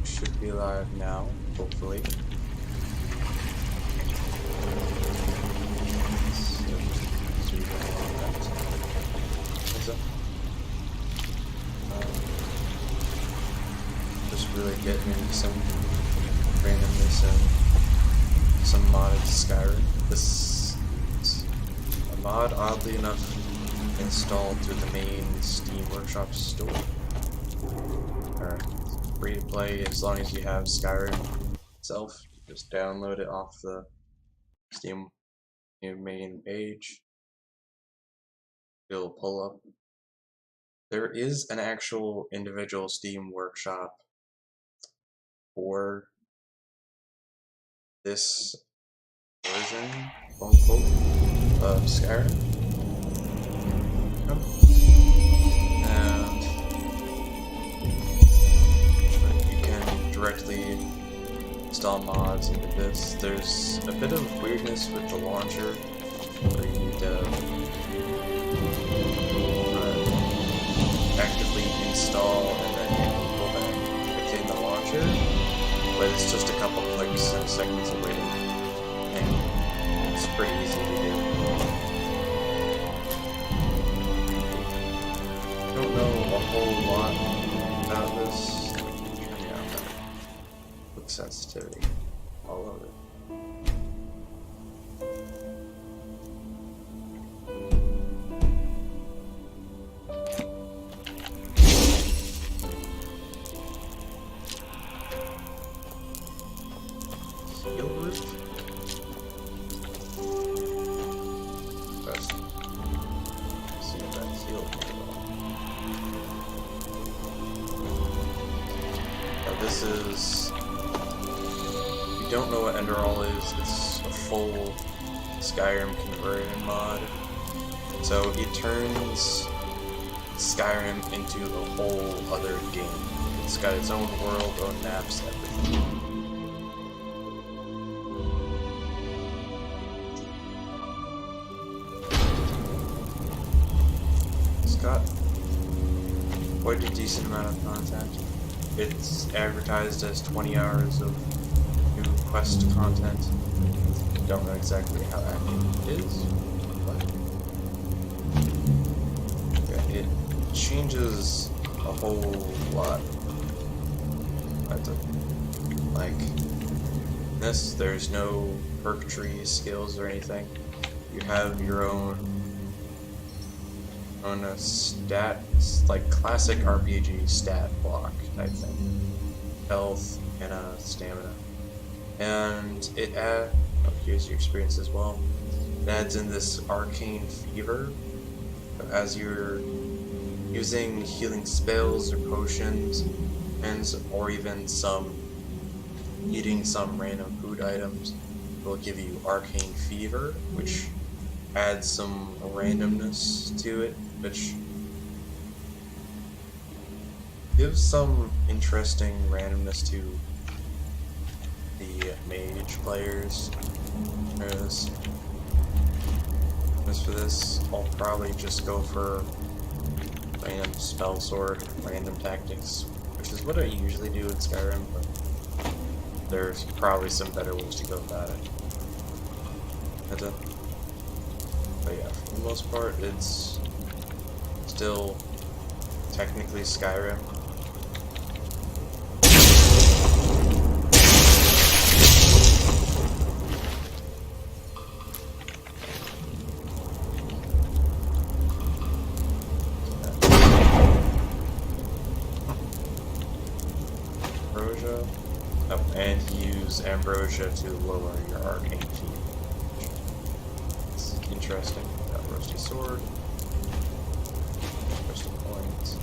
Should be live now, hopefully. Just really getting into some randomness and some modded Skyrim. This is a mod, oddly enough, installed through the main Steam Workshop store. Free to play as long as you have Skyrim itself. Just download it off the Steam main page. It'll pull up. There is an actual individual Steam Workshop for this version, quote unquote, of Skyrim. And you can directly install mods into this. There's a bit of weirdness with the launcher where you need to actively install and then go back within the launcher, but it's just a couple clicks and seconds of waiting, and it's pretty easy to do. I don't know a whole lot about this. Look, sensitivity all over it. This is, if you don't know what Enderal is, it's a full Skyrim conversion mod. So it turns Skyrim into a whole other game. It's got its own world, own maps, everything. It's got quite a decent amount of content. It's advertised as 20 hours of new quest content. Don't know exactly how active it is, but yeah, it changes a whole lot. Like this, there's no perk tree skills or anything. You have your own stat, like classic RPG stat block type thing. Health, mana, stamina. And it adds, oh, here's your experience as well. It adds in this arcane fever. As you're using healing spells or potions, or even eating some random food items, will give you arcane fever, which adds some randomness to it, which gives some interesting randomness to the mage players. As for this, I'll probably just go for random spell sword, random tactics, which is what I usually do in Skyrim, but there's probably some better ways to go about it. But yeah, for the most part, it's still technically Skyrim. Ambrosia. Oh, and use Ambrosia to lower your arcane fever. It's interesting. Got Rusty Sword. Rusty Points.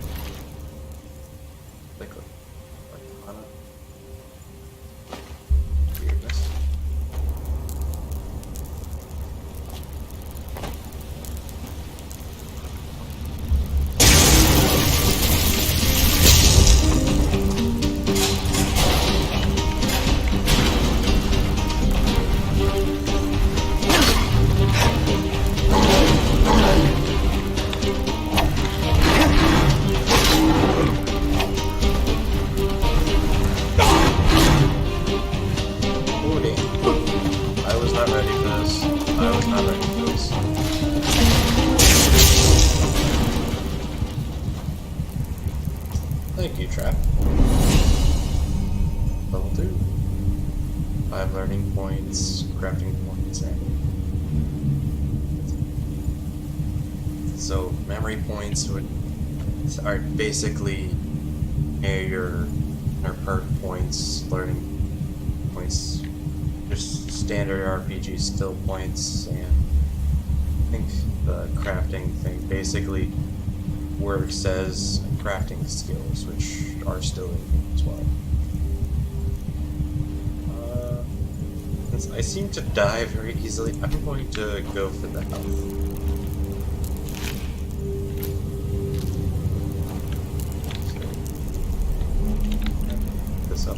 Liquid. Arcana. Weirdness. trap. Level 2. 5 learning points, crafting points, and so memory points are basically your perk points, learning points, just standard RPG skill points, and I think the crafting thing basically works as crafting skills, which are still in game as well. Since I seem to die very easily, I'm going to go for the health. This up.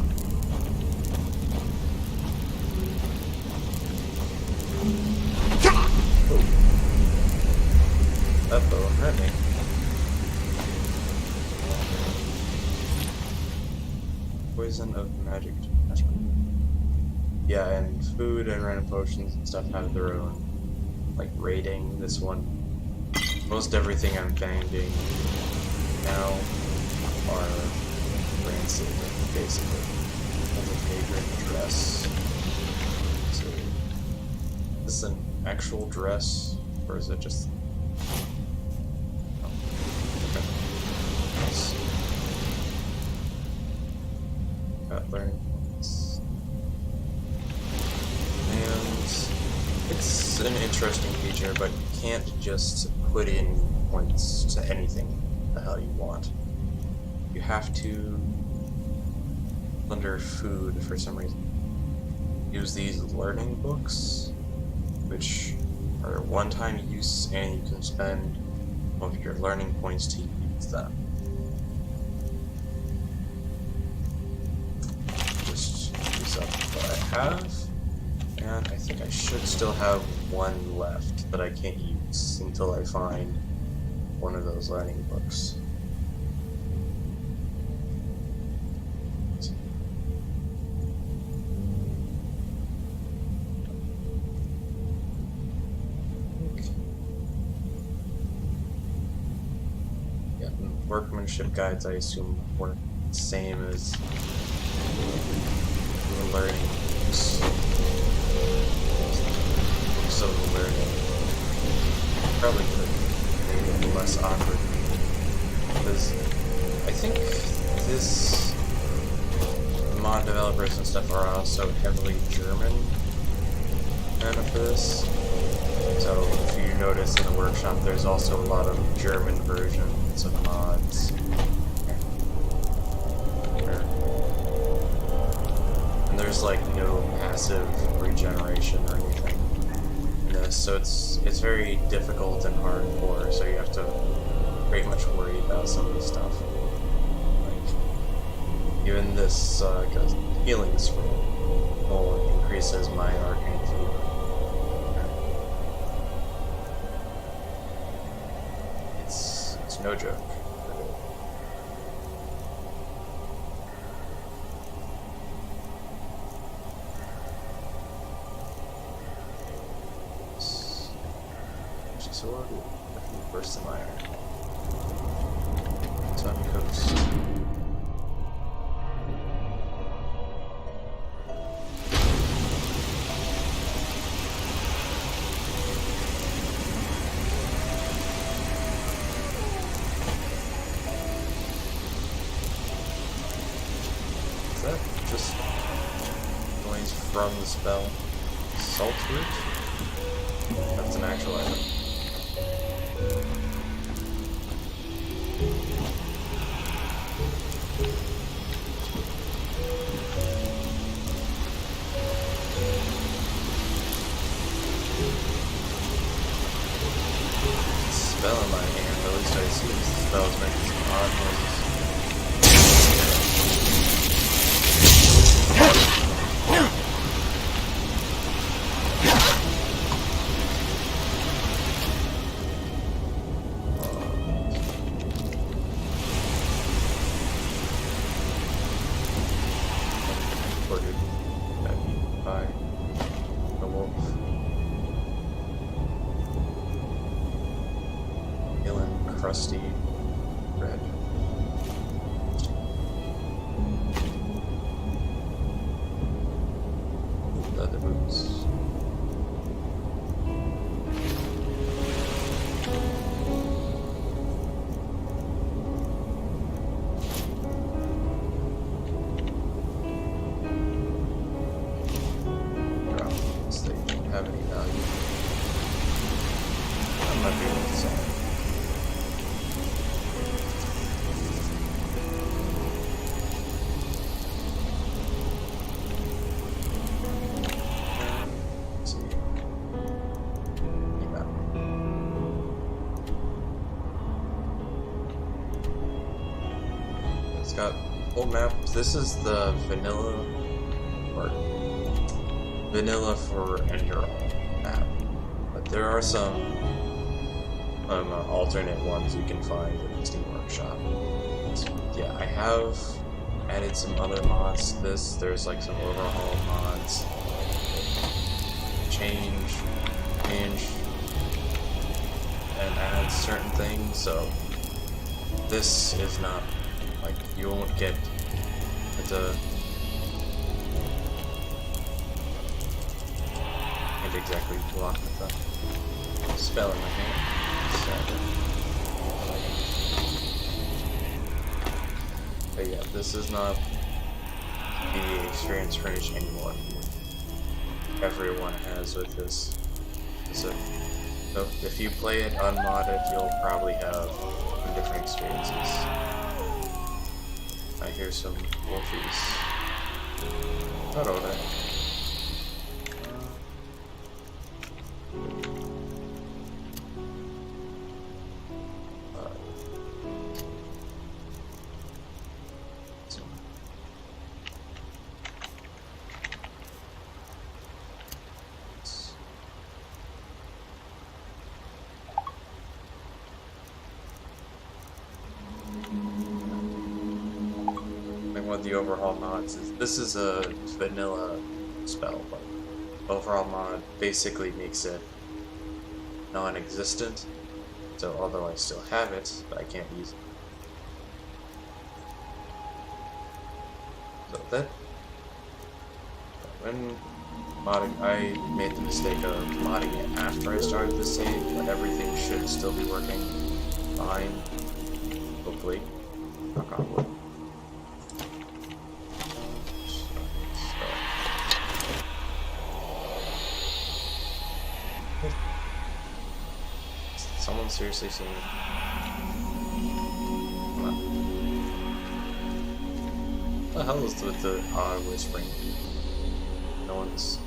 Oh. That bow hurt me. Poison of magic attachment. Yeah, and food and random potions and stuff have their own, like, rating. This one, most everything I'm finding now are rancid, basically. As a favorite dress. So, is this an actual dress, or is it just... Oh. Okay. Nice. Got learning points. And it's an interesting feature, but you can't just put in points to anything the hell you want. You have to, under food for some reason, use these learning books, which are one-time use, and you can spend one of your learning points to use them. Just use up what I have, and I think I should still have one left that I can't use until I find one of those learning books. Workmanship guides, I assume, work the same as the learning books. Books of the learning. Probably could make it less awkward. Because I think this, the mod developers and stuff are also heavily German kind of for this. So if you notice in the workshop, there's also a lot of German versions of mods. And there's like no passive regeneration or anything in this, so it's very difficult and hardcore, so you have to pretty much worry about some of the stuff. Like, even this healing scroll will increases my arcane fever. It's no joke. Sword, definitely burst in iron. It's on coast. Is that just noise from the spell? Salt root? That's an actual item. Spell in my hand, at least I see this spell is making some odd noises. By the wolf. Crusty red. Leather boots. Have any value. I'm not doing it, so. Let's see. Yeah. It's got full map. This is the vanilla for Enderal map, but there are some alternate ones you can find in the Steam Workshop. So, yeah, I have added some other mods to this. There's like some overhaul mods, change, and add certain things. So this is not like you won't get the exactly block with the spell in my hand. So, but yeah, this is not the experience furnish anymore. Everyone has with this. So if you play it unmodded, you'll probably have different experiences. I hear some wolfies. Hello there. One of the overhaul mods is this is a vanilla spell, but overhaul mod basically makes it non-existent. So although I still have it, but I can't use it. So that when modding, I made the mistake of modding it after I started the save, but everything should still be working fine. Hopefully, knock on wood. Someone seriously seen it. Come on. What the hell is with the whispering? No one's.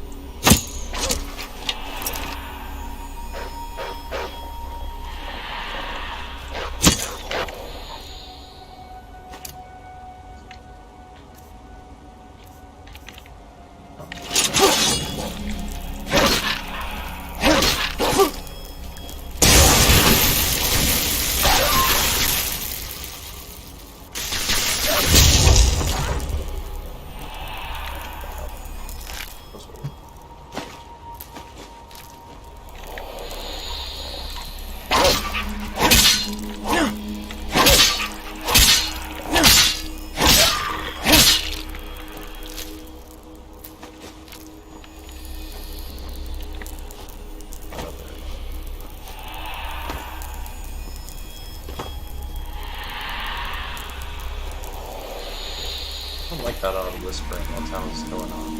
I don't like that whispering while town's going on.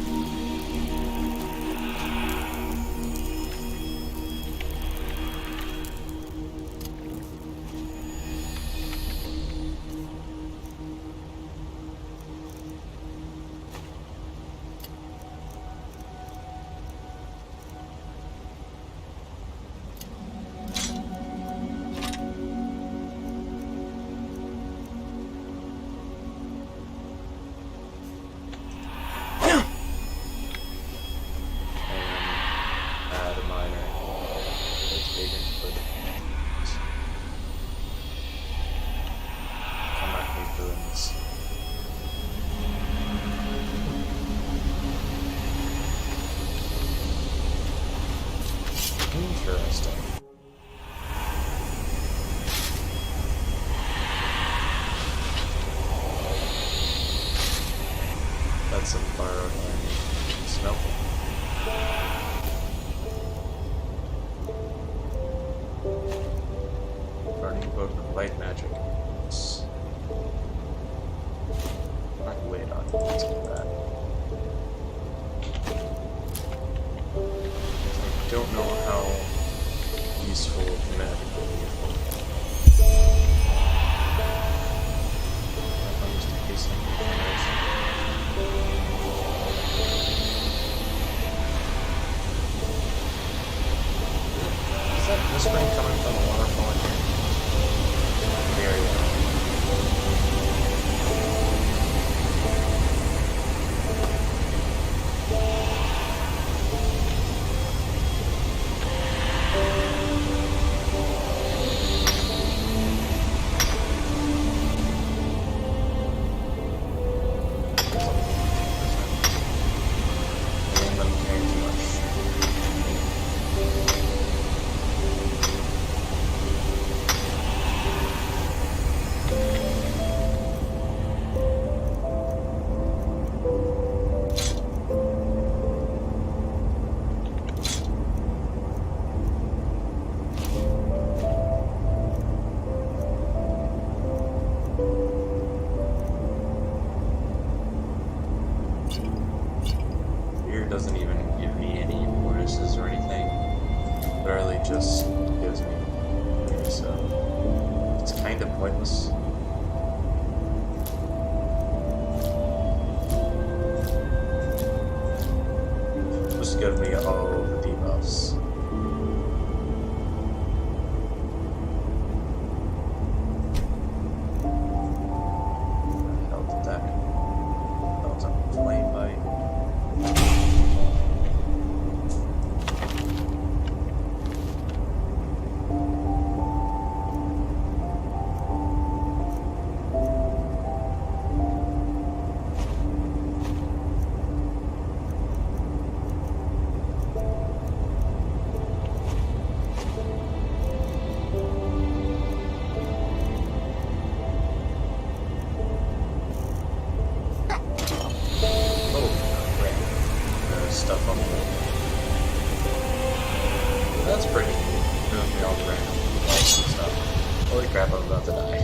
some borrowed and smelting. Burning book of light magic. Wait on let's get that. I don't know how useful the magic will be for me. I'm just increasing information. Is that whispering coming from the waterfall in here? There you go. Doesn't even give me any bonuses or anything. Literally just gives me money, so it's kind of pointless. Just give me all the debuffs. Health attack. Health on flame bite. Stuff on the wall. That's pretty neat. Doing me all the random walls and stuff. Holy crap, I'm about to die.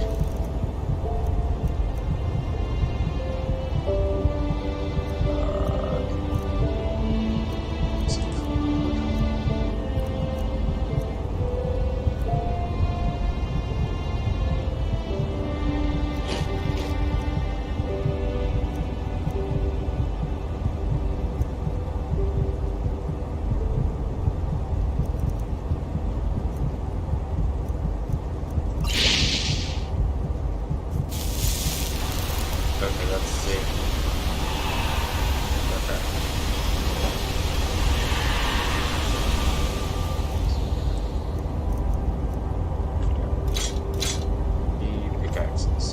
Okay, let's see. Okay. The pickaxes.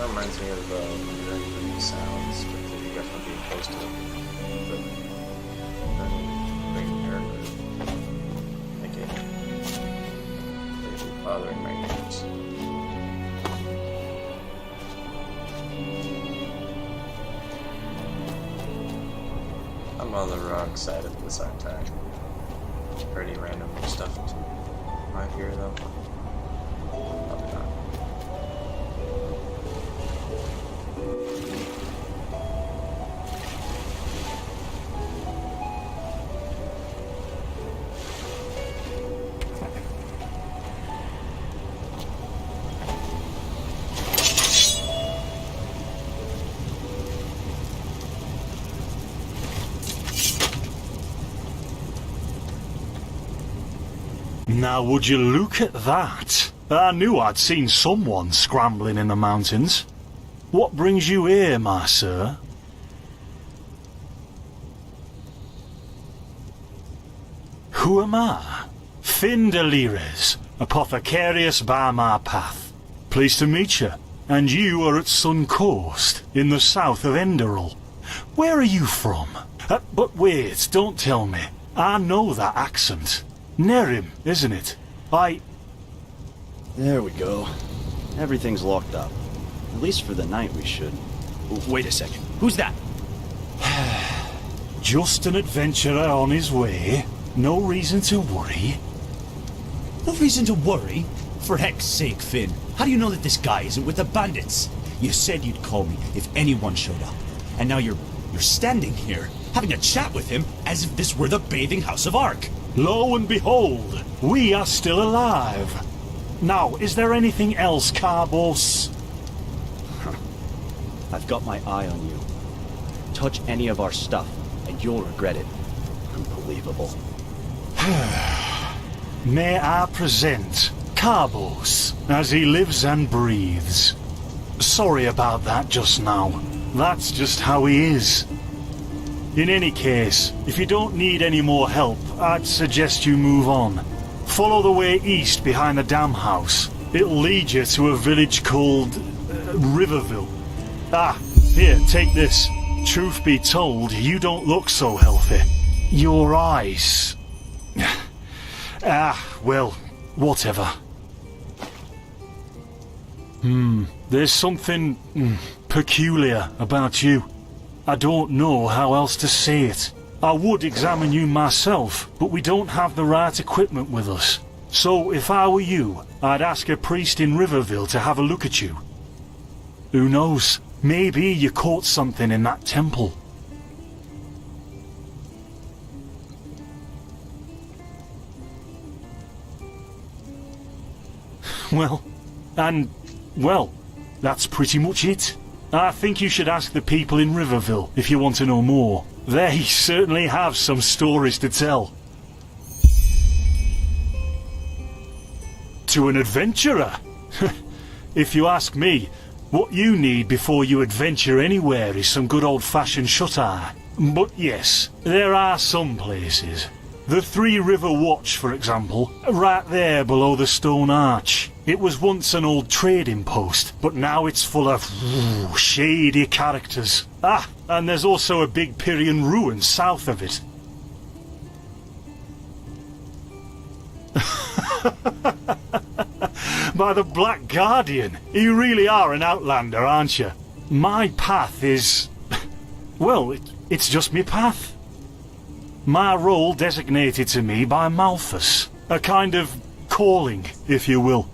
That reminds me of the sounds, but you guys not being close to it. But bringing her to make it really bothering my ears. I'm on the wrong side of this attack. Pretty random stuff to my here though. Probably not. Now would you look at that? I knew I'd seen someone scrambling in the mountains. What brings you here, my sir? Who am I? Finn de Lires, apothecarius by my path. Pleased to meet you. And you are at Sun Coast, in the south of Enderal. Where are you from? But wait, don't tell me. I know that accent. Nerim, isn't it? There we go. Everything's locked up. At least for the night we should. Wait a second. Who's that? Just an adventurer on his way. No reason to worry. No reason to worry? For heck's sake, Finn. How do you know that this guy isn't with the bandits? You said you'd call me if anyone showed up. And now you're standing here, having a chat with him as if this were the bathing house of Ark. Lo and behold, we are still alive. Now, is there anything else, Carbos? I've got my eye on you. Touch any of our stuff, and you'll regret it. Unbelievable. May I present Carbos, as he lives and breathes. Sorry about that just now. That's just how he is. In any case, if you don't need any more help, I'd suggest you move on. Follow the way east behind the dam house. It'll lead you to a village called Riverville. Ah, here, take this. Truth be told, you don't look so healthy. Your eyes... well, whatever. There's something peculiar about you. I don't know how else to say it. I would examine you myself, but we don't have the right equipment with us. So if I were you, I'd ask a priest in Riverville to have a look at you. Who knows? Maybe you caught something in that temple. Well, that's pretty much it. I think you should ask the people in Riverville if you want to know more. They certainly have some stories to tell. To an adventurer? If you ask me, what you need before you adventure anywhere is some good old-fashioned shut-eye. But yes, there are some places. The Three River Watch, for example, right there below the stone arch. It was once an old trading post, but now it's full of shady characters. Ah, and there's also a big Pyrian ruin south of it. By the Black Guardian, you really are an outlander, aren't you? My path is... well, it's just me path. My role designated to me by Malthus. A kind of calling, if you will.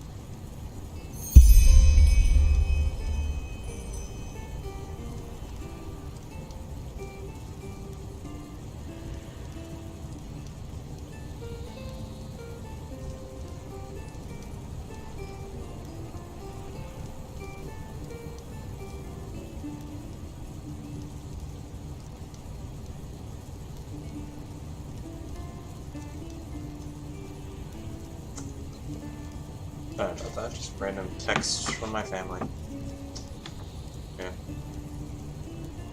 Sorry about that, just random text from my family.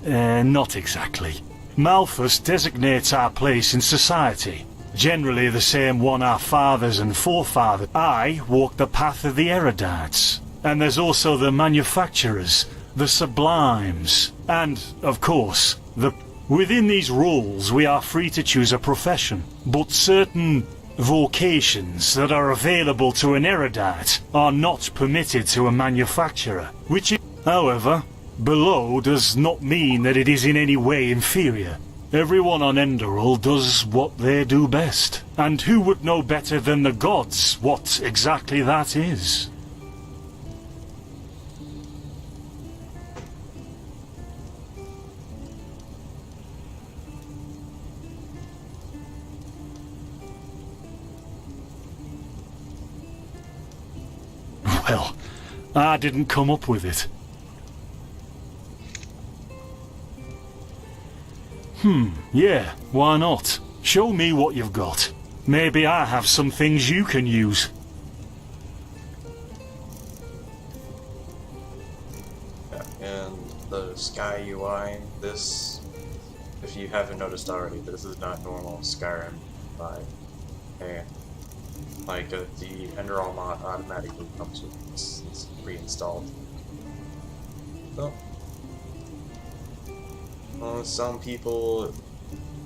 Yeah. Not exactly. Malthus designates our place in society. Generally the same one our fathers and forefathers. I walk the path of the erudites. And there's also the manufacturers, the sublimes, and, of course, the... Within these roles, we are free to choose a profession, but certain vocations that are available to an erudite are not permitted to a manufacturer, which is, however, below does not mean that it is in any way inferior. Everyone on Enderal does what they do best, and who would know better than the gods what exactly that is? Well, I didn't come up with it. Yeah, why not? Show me what you've got. Maybe I have some things you can use. Yeah, and the Sky UI, this, if you haven't noticed already, this is not normal Skyrim by the Enderal mod automatically comes with this. It's pre-installed. So, some people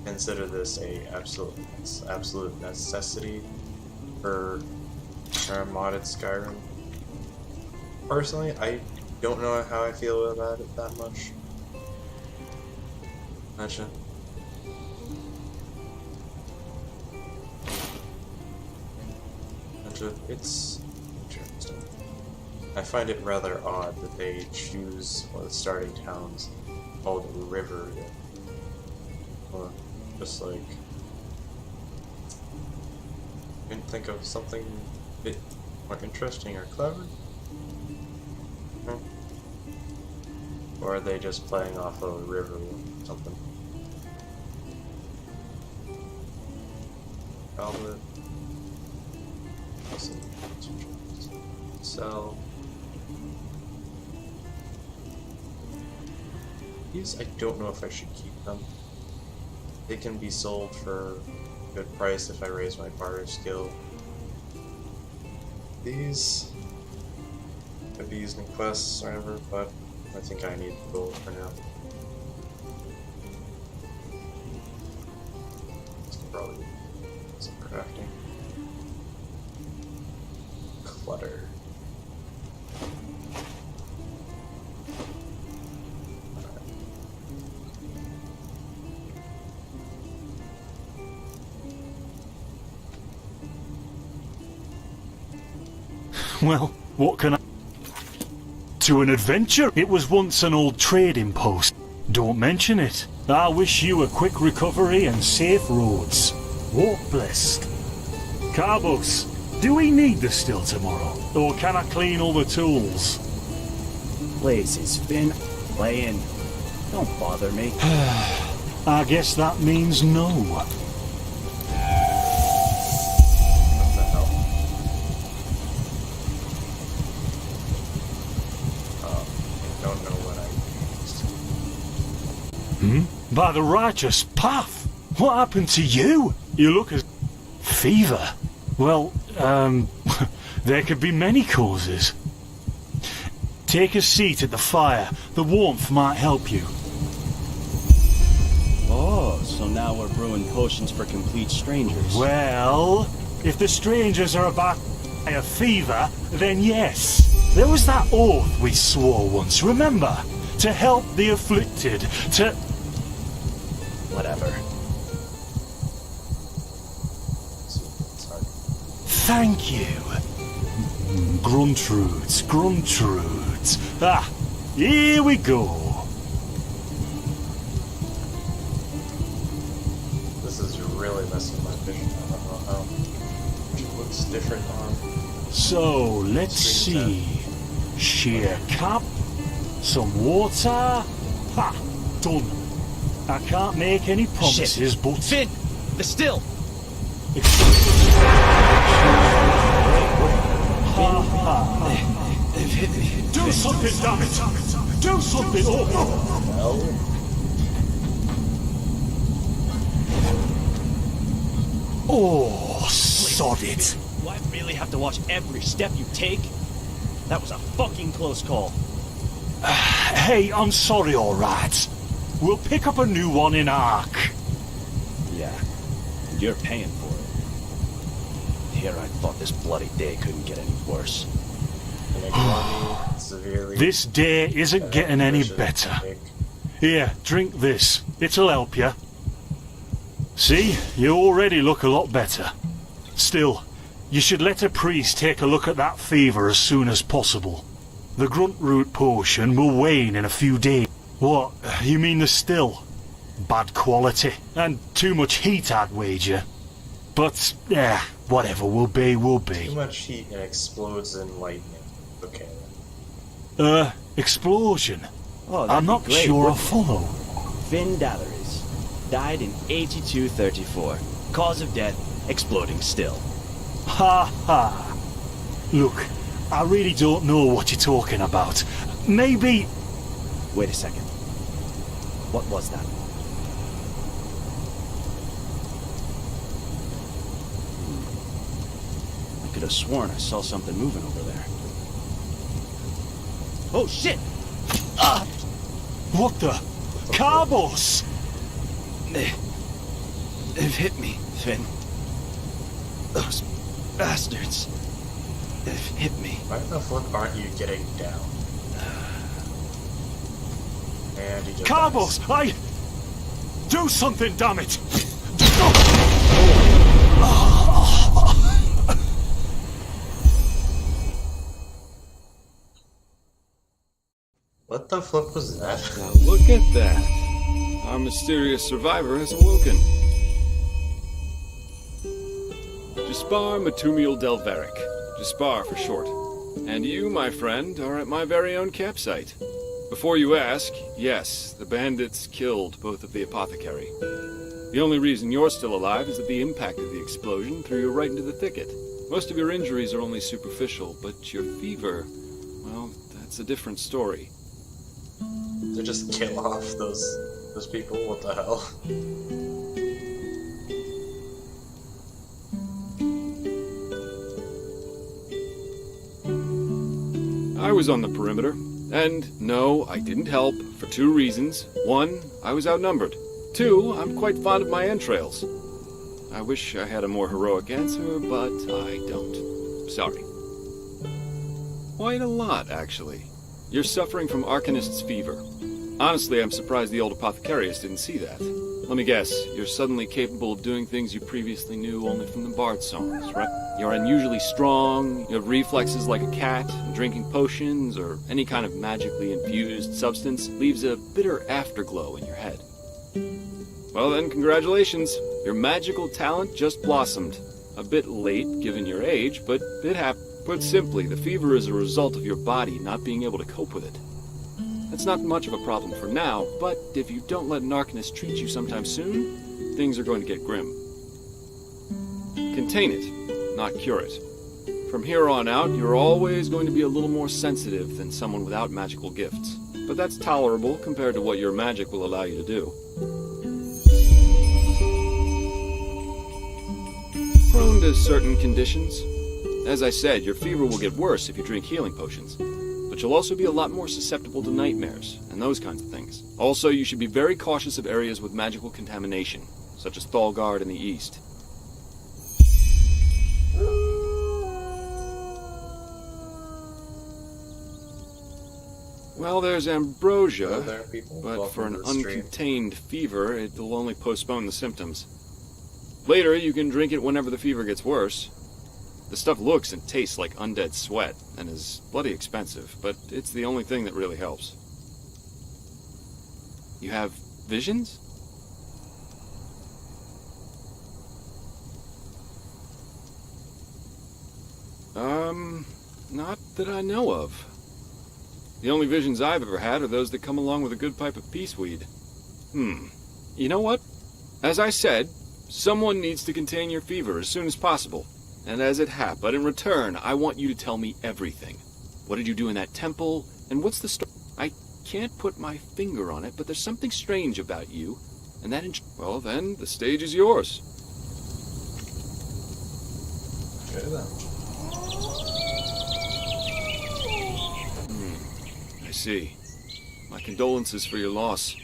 consider this a absolute necessity for modded Skyrim. Personally, I don't know how I feel about it that much. Gotcha. It's interesting. I find it rather odd that they choose one of the starting towns called River. Or just like, couldn't think of something a bit more interesting or clever? Or are they just playing off of a river or something? Outlet. So these, I don't know if I should keep them. They can be sold for a good price if I raise my barter skill. These could be used in quests or whatever, but I think I need gold for now. This could probably be some crafting. Clutter. Well, what can I... To an adventure? It was once an old trading post. Don't mention it. I wish you a quick recovery and safe roads. Walk blessed. Carbos, do we need the still tomorrow? Or can I clean all the tools? Blazes, Finn, playing. Don't bother me. I guess that means no. By the righteous path? What happened to you? You look as... Fever? Well, there could be many causes. Take a seat at the fire. The warmth might help you. Oh, so now we're brewing potions for complete strangers. Well, if the strangers are about a fever, then yes. There was that oath we swore once, remember? To help the afflicted, to... Whatever. Thank you. Gruntrudes, Gruntrudes. Ah, here we go. This is really messing my vision. I don't know how it looks different on. So, let's see. Sheer cup, some water. Ha! Done. I can't make any promises, Shit. but... Finn! The still! Do something, damn it! Do something! Oh, sod it! Do I really have to watch every step you take? That was a fucking close call. Hey, I'm sorry, alright. We'll pick up a new one in Ark. Yeah, and you're paying for it. Here I thought this bloody day couldn't get any worse. An economy severely. This day isn't getting any version better. big. Here, drink this. It'll help you. See, you already look a lot better. Still, you should let a priest take a look at that fever as soon as possible. The grunt root potion will wane in a few days. What, you mean the still? Bad quality, and too much heat, I'd wager. But, yeah, whatever will be, will Too be. much heat and explodes in lightning. Okay. Explosion? Oh, that'd I'm be not great, sure I wouldn't it? follow. Finn Dalaris. Died in 8234. Cause of death, exploding still. Ha ha. Look, I really don't know what you're talking about. Maybe... Wait a second. What was that? I could have sworn I saw something moving over there. Oh shit! What the? Carbos! They've hit me, Finn. Those bastards. They've hit me. Why the fuck aren't you getting down? And he just Carbos! dies. Do something, damn it! What the fuck was that? Now look at that. Our mysterious survivor has awoken. Jaspar Matumiel Delveric. Jaspar for short. And you, my friend, are at my very own campsite. Before you ask, yes, the bandits killed both of the apothecary. The only reason you're still alive is that the impact of the explosion threw you right into the thicket. Most of your injuries are only superficial, but your fever, well, that's a different story. To just kill off those people? What the hell? I was on the perimeter, and no, I didn't help, for two reasons. One, I was outnumbered. Two, I'm quite fond of my entrails. I wish I had a more heroic answer, but I don't. Sorry. Quite a lot, actually. You're suffering from Arcanist's fever. Honestly, I'm surprised the old apothecarius didn't see that. Let me guess, you're suddenly capable of doing things you previously knew only from the bard songs, right? You're unusually strong, you have reflexes like a cat, and drinking potions or any kind of magically infused substance leaves a bitter afterglow in your head. Well then, congratulations. Your magical talent just blossomed. A bit late, given your age, but it happened. Put simply, the fever is a result of your body not being able to cope with it. That's not much of a problem for now, but if you don't let an Arcanist treat you sometime soon, things are going to get grim. Contain it, not cure it. From here on out, you're always going to be a little more sensitive than someone without magical gifts. But that's tolerable compared to what your magic will allow you to do. Prone to certain conditions. As I said, your fever will get worse if you drink healing potions. But you'll also be a lot more susceptible to nightmares and those kinds of things. Also, you should be very cautious of areas with magical contamination, such as Thalgard in the east. Well, there's ambrosia, Hello there, people. but Welcome for an to the stream. uncontained fever, it'll only postpone the symptoms. Later, you can drink it whenever the fever gets worse. The stuff looks and tastes like undead sweat, and is bloody expensive, but it's the only thing that really helps. You have visions? Not that I know of. The only visions I've ever had are those that come along with a good pipe of peaceweed. You know what? As I said, someone needs to contain your fever as soon as possible. And as it happened, but in return, I want you to tell me everything. What did you do in that temple? And what's the story? I can't put my finger on it, but there's something strange about you. And that well then, the stage is yours. Okay then. see. My condolences for your loss.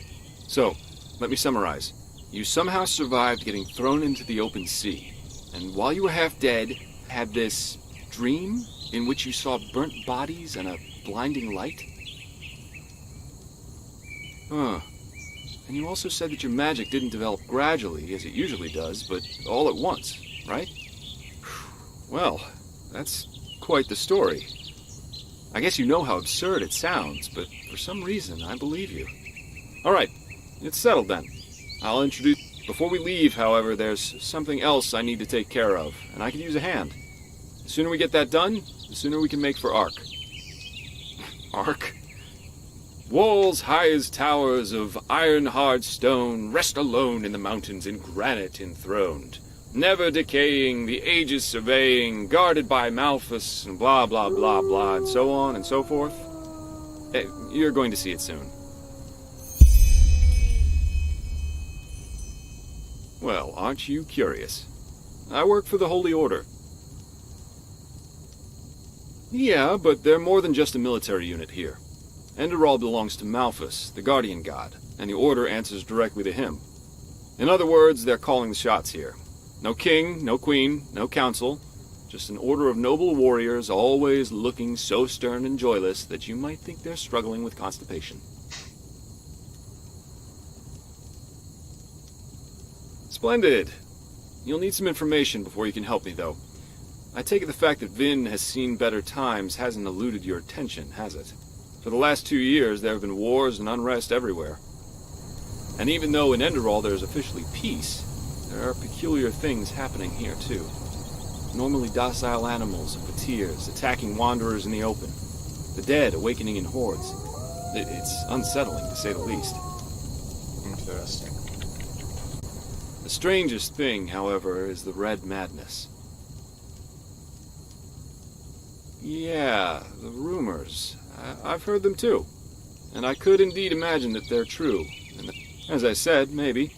So, let me summarize. You somehow survived getting thrown into the open sea, and while you were half dead, had this dream in which you saw burnt bodies and a blinding light? Huh. And you also said that your magic didn't develop gradually, as it usually does, but all at once, right? Well, that's quite the story. I guess you know how absurd it sounds, but for some reason, I believe you. Alright, it's settled then. I'll introduce... Before we leave, however, there's something else I need to take care of, and I could use a hand. The sooner we get that done, the sooner we can make for Ark. Ark? Walls high as towers of iron-hard stone rest alone in the mountains in granite enthroned, never decaying, the ages surveying, guarded by Malthus, and blah blah blah blah, and so on and so forth. You're going to see it soon. Well, aren't you curious? I work for the Holy Order. Yeah, but they're more than just a military unit here. Enderal belongs to Malthus, the guardian god, and the Order answers directly to him. In other words, they're calling the shots here. No king, no queen, no council, just an order of noble warriors always looking so stern and joyless that you might think they're struggling with constipation. Splendid. You'll need some information before you can help me, though. I take it the fact that Vin has seen better times hasn't eluded your attention, has it? For the last 2 years, there have been wars and unrest everywhere. And even though in Enderal there is officially peace, there are peculiar things happening here, too. Normally docile animals and fakirs attacking wanderers in the open. The dead awakening in hordes. It's unsettling, to say the least. Interesting. The strangest thing, however, is the Red Madness. Yeah, the rumors. I've heard them too. And I could indeed imagine that they're true. And as I said, maybe.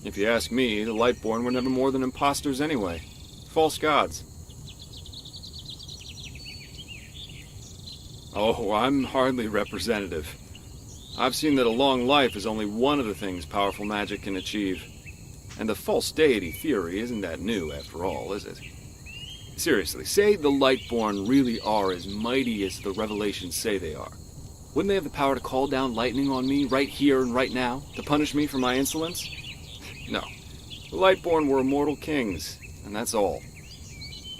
If you ask me, the Lightborn were never more than imposters anyway. False gods. Oh, I'm hardly representative. I've seen that a long life is only one of the things powerful magic can achieve. And the false deity theory isn't that new, after all, is it? Seriously, say the Lightborn really are as mighty as the revelations say they are. Wouldn't they have the power to call down lightning on me right here and right now, to punish me for my insolence? No. The Lightborn were immortal kings, and that's all.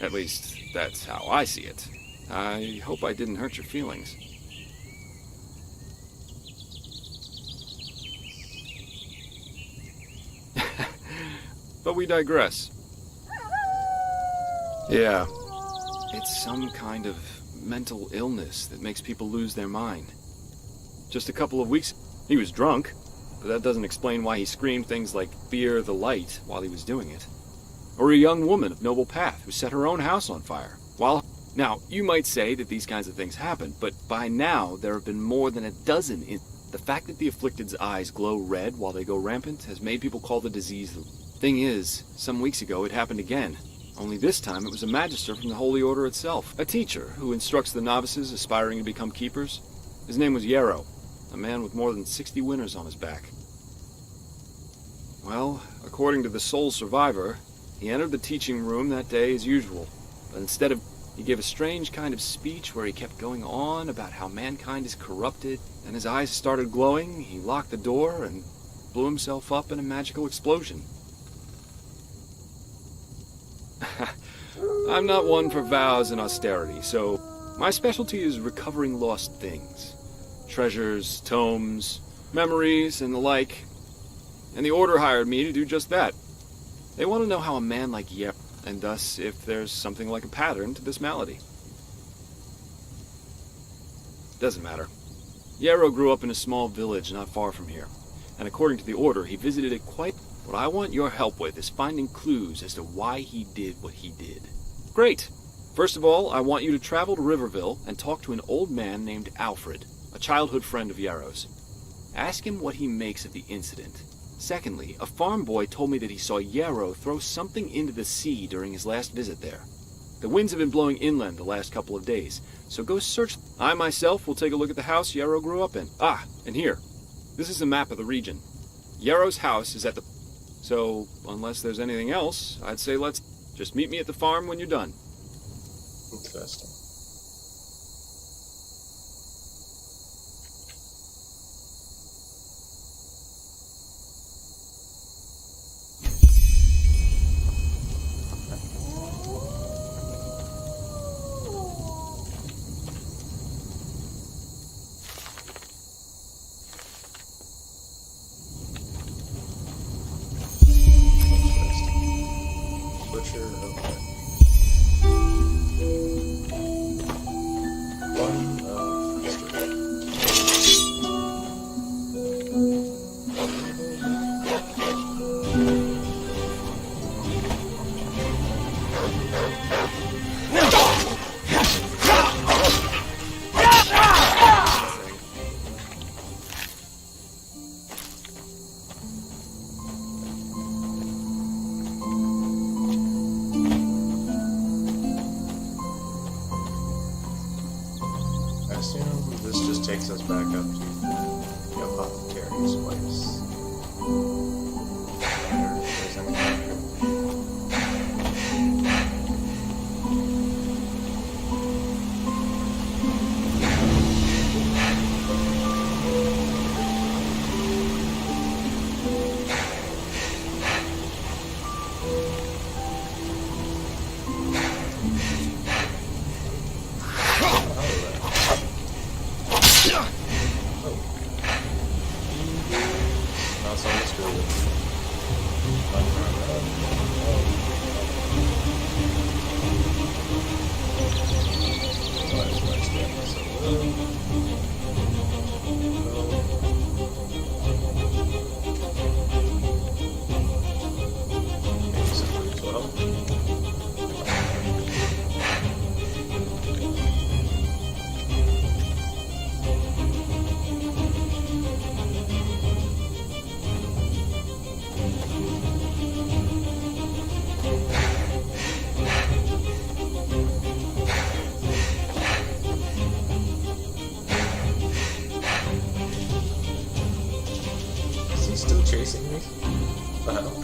At least, that's how I see it. I hope I didn't hurt your feelings. But we digress. Yeah, it's some kind of mental illness that makes people lose their mind. Just a couple of weeks, he was drunk, but that doesn't explain why he screamed things like "Fear the light" while he was doing it. Or a young woman of noble path who set her own house on fire. Now, you might say that these kinds of things happen, but by now there have been more than a dozen. The fact that the afflicted's eyes glow red while they go rampant has made people call the disease. Thing is, some weeks ago it happened again. Only this time it was a magister from the Holy Order itself. A teacher who instructs the novices aspiring to become keepers. His name was Yarrow, a man with more than 60 winners on his back. Well, according to the sole survivor, he entered the teaching room that day as usual. But instead of... he gave a strange kind of speech where he kept going on about how mankind is corrupted, and his eyes started glowing, he locked the door and blew himself up in a magical explosion. I'm not one for vows and austerity, so my specialty is recovering lost things. Treasures, tomes, memories, and the like. And the Order hired me to do just that. They want to know how a man like Yarrow, and thus if there's something like a pattern to this malady. Doesn't matter. Yarrow grew up in a small village not far from here, and according to the Order, he visited it quite... What I want your help with is finding clues as to why he did what he did. Great! First of all, I want you to travel to Riverville and talk to an old man named Alfred, a childhood friend of Yarrow's. Ask him what he makes of the incident. Secondly, a farm boy told me that he saw Yarrow throw something into the sea during his last visit there. The winds have been blowing inland the last couple of days, so go search. I myself will take a look at the house Yarrow grew up in. Ah, and here. This is a map of the region. Yarrow's house is at the... So, unless there's anything else, I'd say let's just meet me at the farm when you're done. Interesting. Butcher, okay. One of history. I assume this just takes us back up to the apothecary's place. I wonder if there's anything here. That's almost good. Is he still chasing me? What the hell?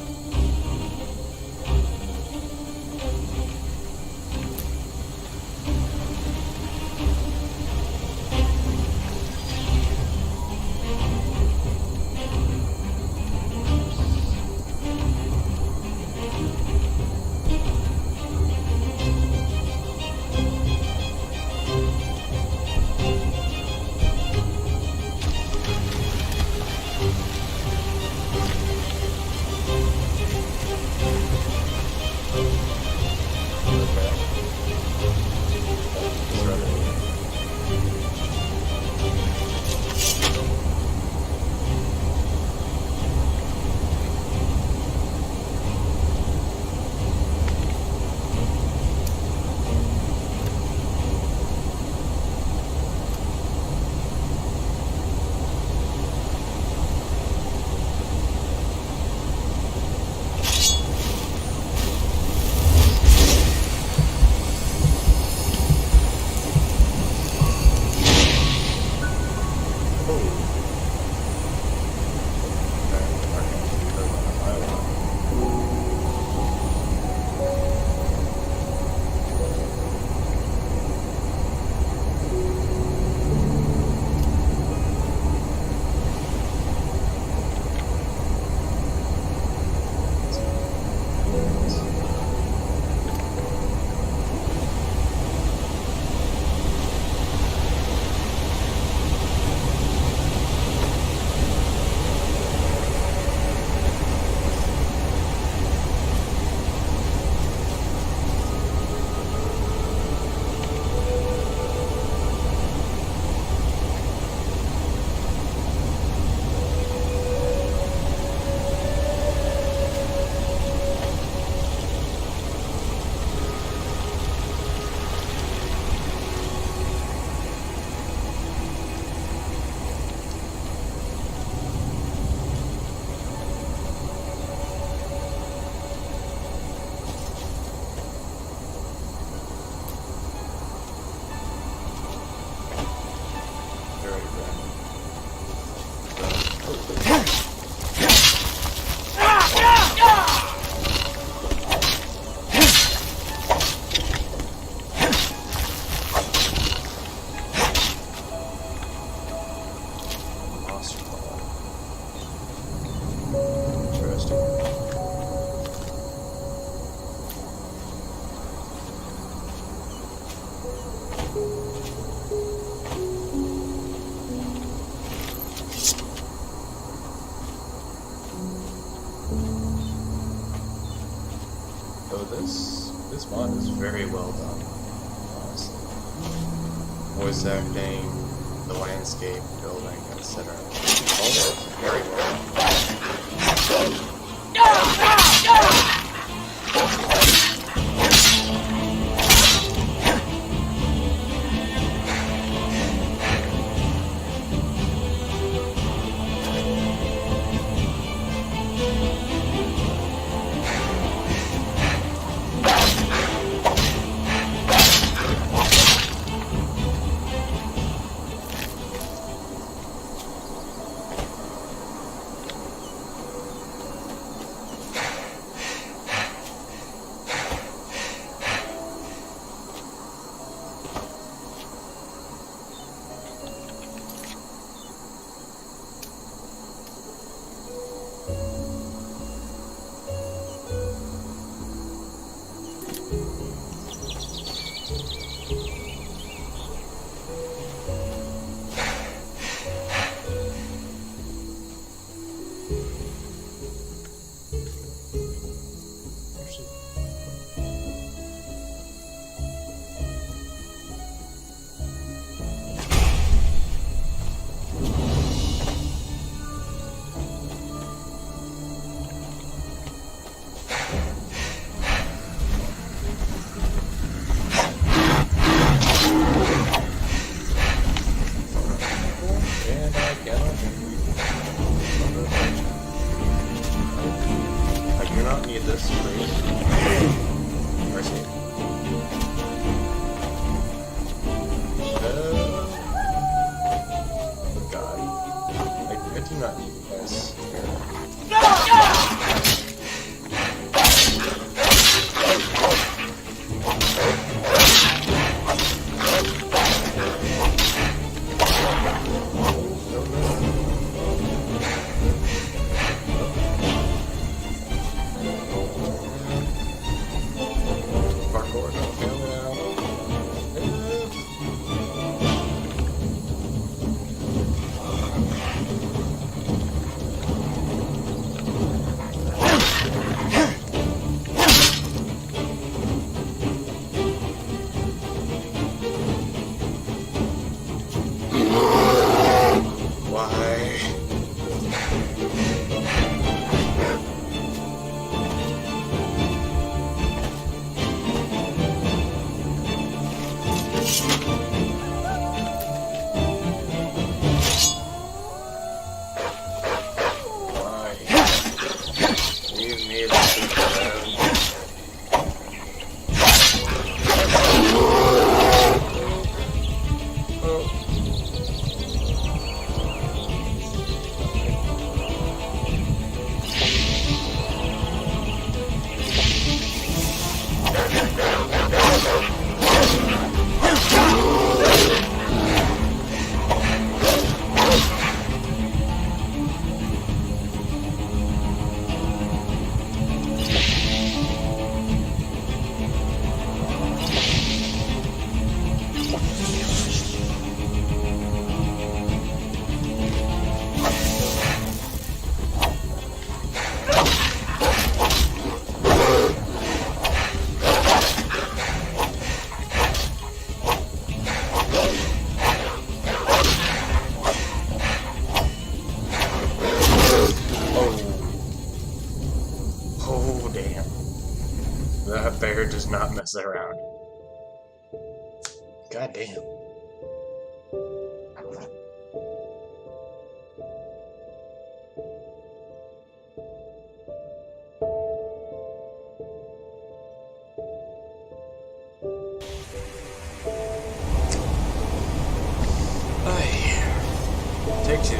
this mod is very well done, honestly. Voice acting, the landscape, building, etc. All very well. That bear does not mess around. God damn. Take two.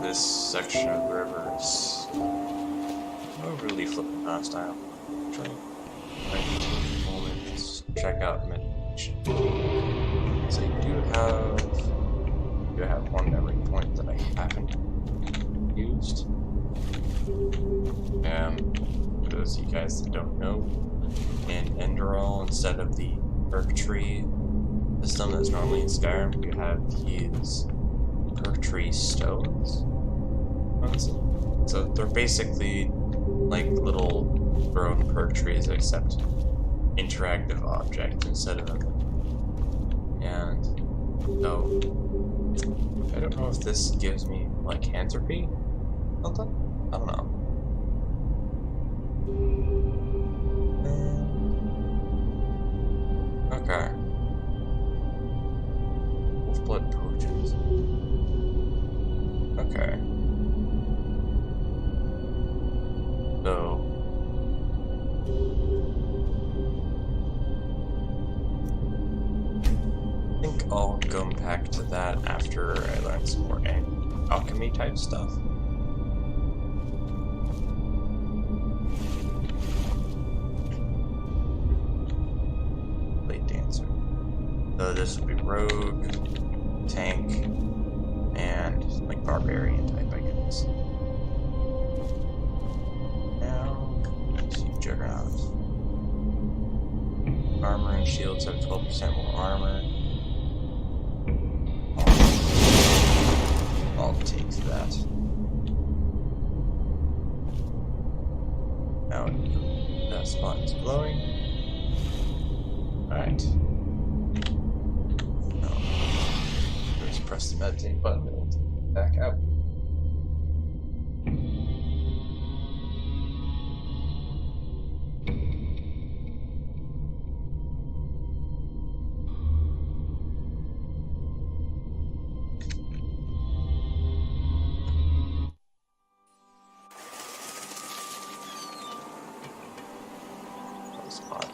this section of the river is overly flippant hostile. Actually, right at the moment, let's check out meditation. So you do have one memory point that I haven't used. For those of you guys that don't know, in Enderal, instead of the perk tree system that's normally in Skyrim, you have these perk tree stones. So they're basically like little grown perk trees, except interactive objects instead of. And so I don't know if this gives me like entropy, something. I don't know. Okay. Wolf blood potions. Okay. So I think I'll go back to that after I learn some more alchemy type stuff. Blade dancer. So this will be rogue, tank, and like barbarian type, I guess. Now, let's see, Juggernaut. Armor and shields have 12% more armor. I'll take that. Now that spot is glowing. Alright. Now, just press the meditate button and it'll take me back out. Spot.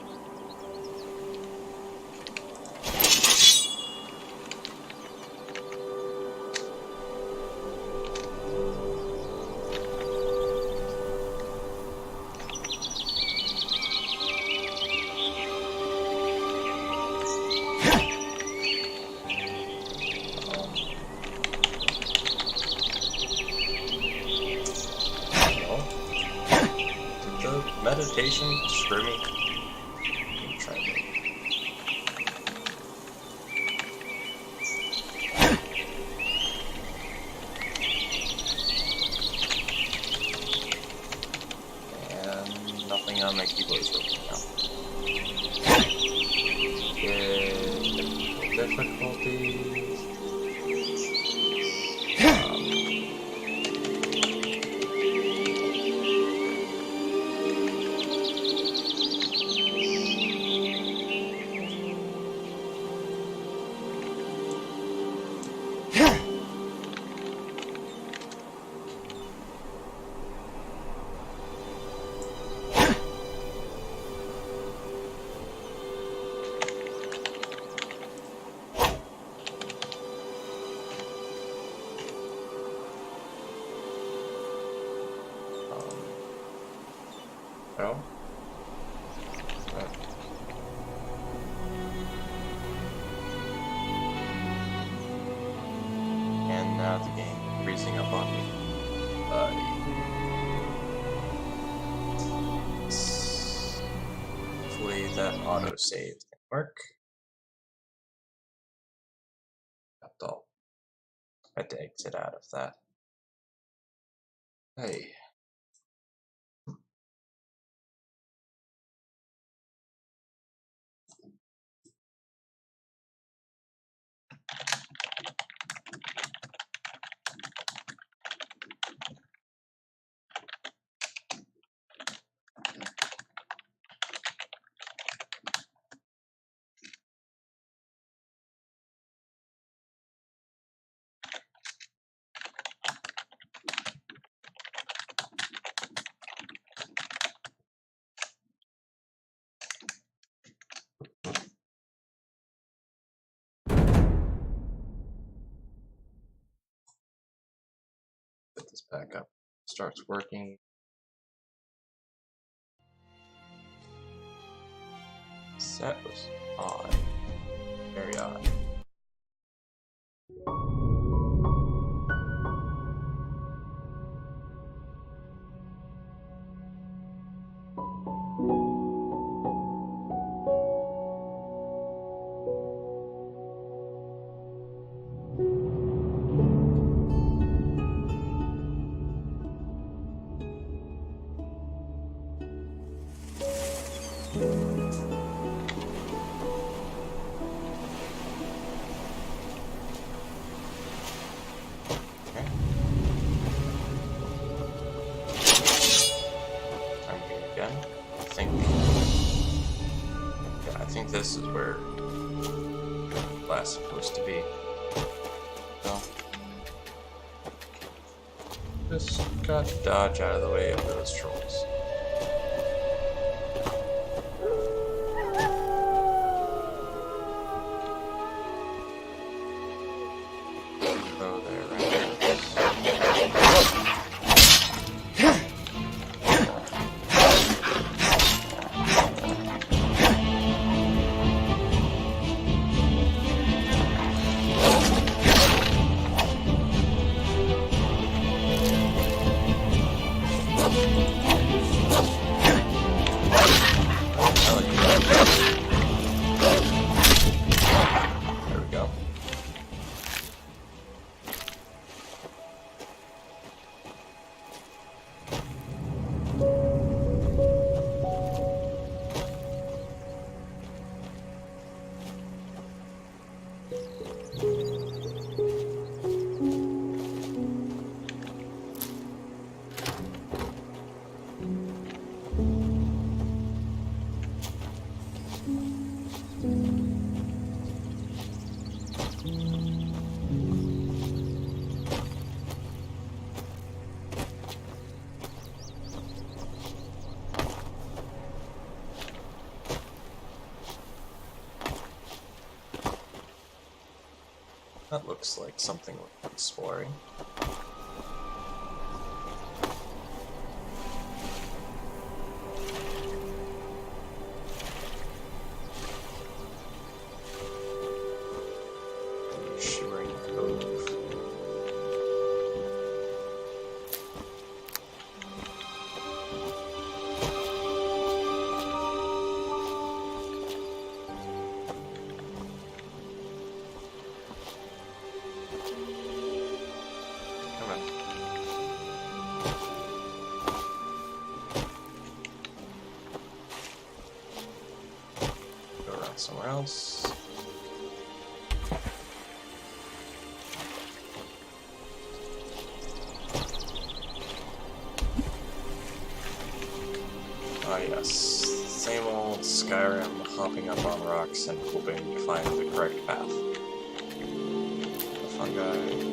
The meditation screw me. Try that. And nothing on my keyboard is working now. Difficulties. No? And now the game freezing up on me. Hopefully that autosave can work. I'll had to exit out of that. Hey. this back up. Starts working. That was odd. Very odd. I think this is where last supposed to be. So just got to dodge out of the way of those trolls. Oh, there, right there. That looks like something worth exploring. Shimmering Cove. Somewhere else. Ah yes, same old Skyrim, hopping up on rocks and hoping to find the correct path. The fungi.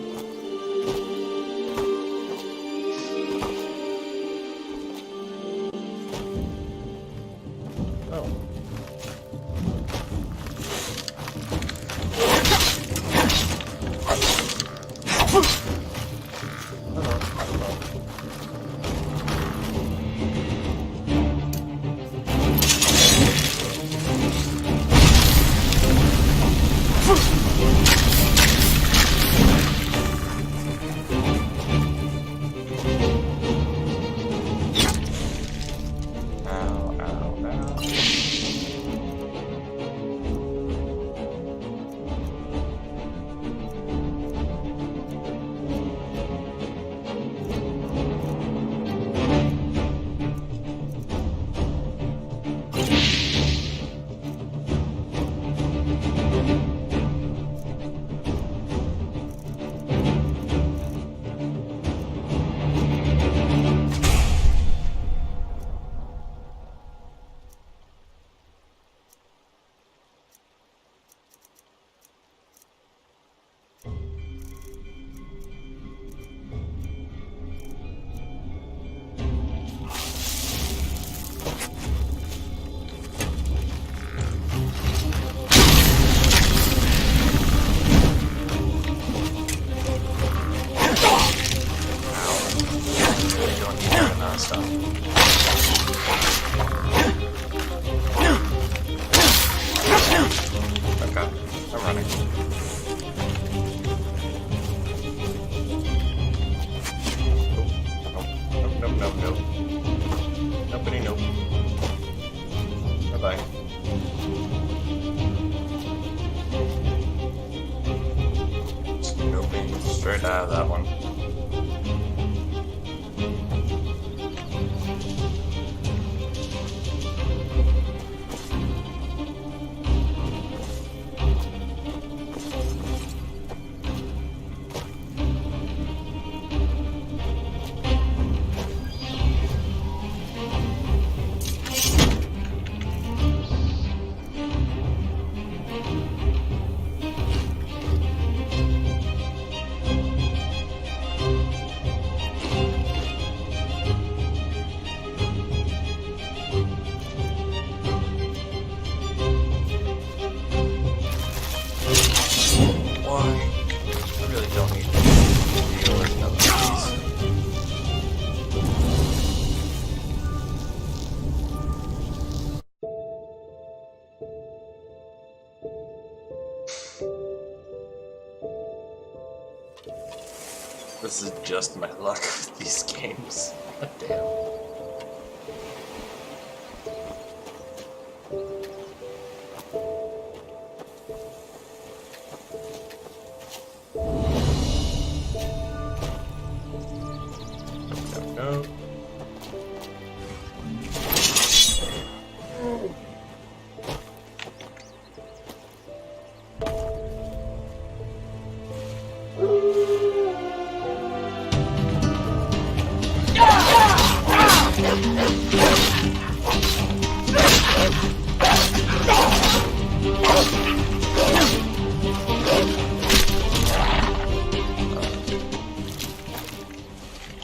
of stuff. Okay, I'm running. Nope, nope, nope, nope. Nobody, nope. Bye-bye. Noping straight out of that one. This is just my luck with these games. Damn. No.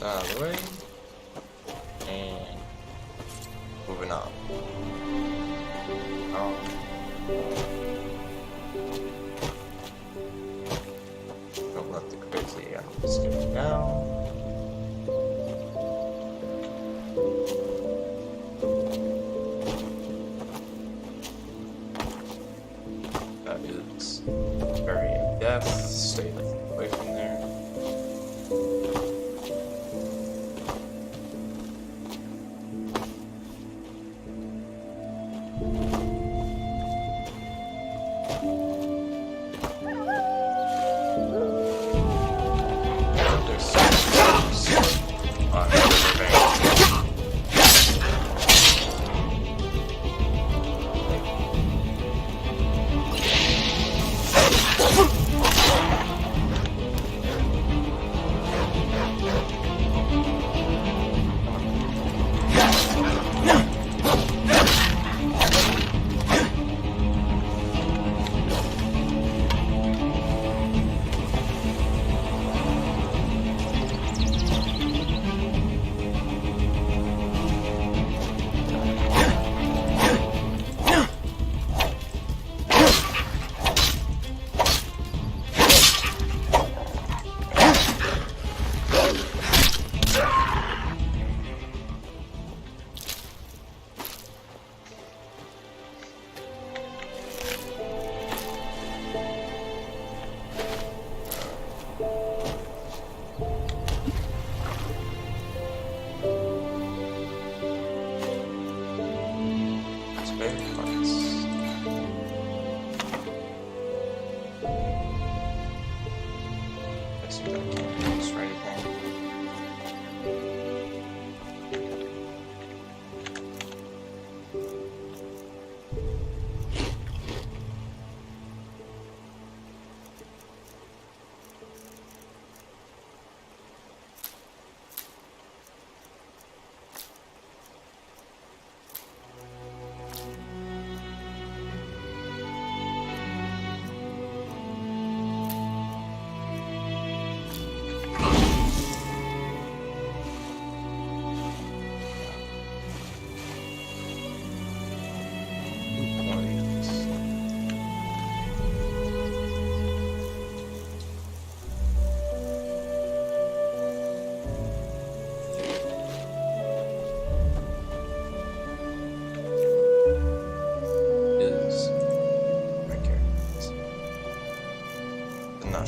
Out of the way. And moving on. Don't let the crazy animals get me down. That is very in-depth. Stay away from there. There's so much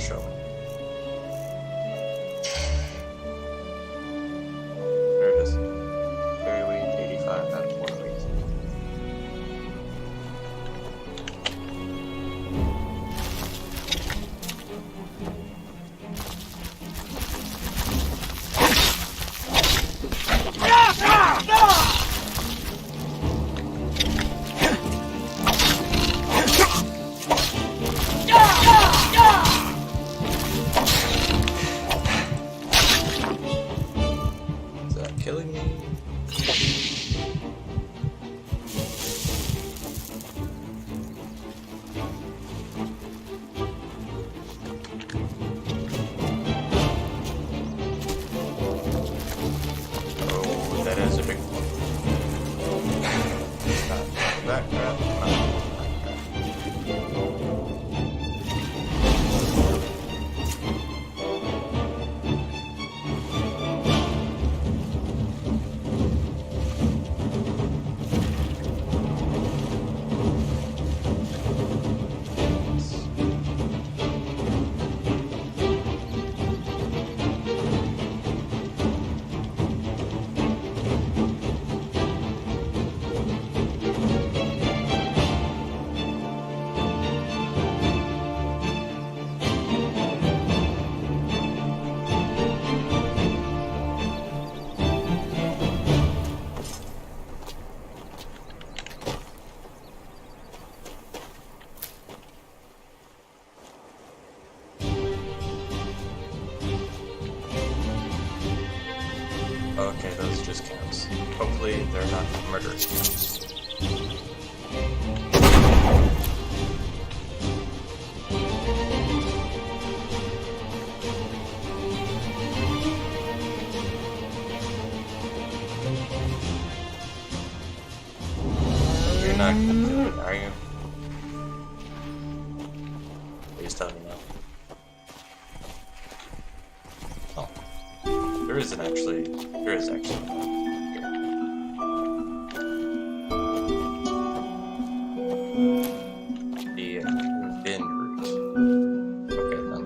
showing. There it is. Very weak, 85 out of 1 week. Is that killing me? Oh, that is a big one. That crap. Okay, those are just camps. Hopefully they're not murderous camps. You're not gonna do it, are you? Please tell me no. Oh. There is actually here. The bin route. Okay then.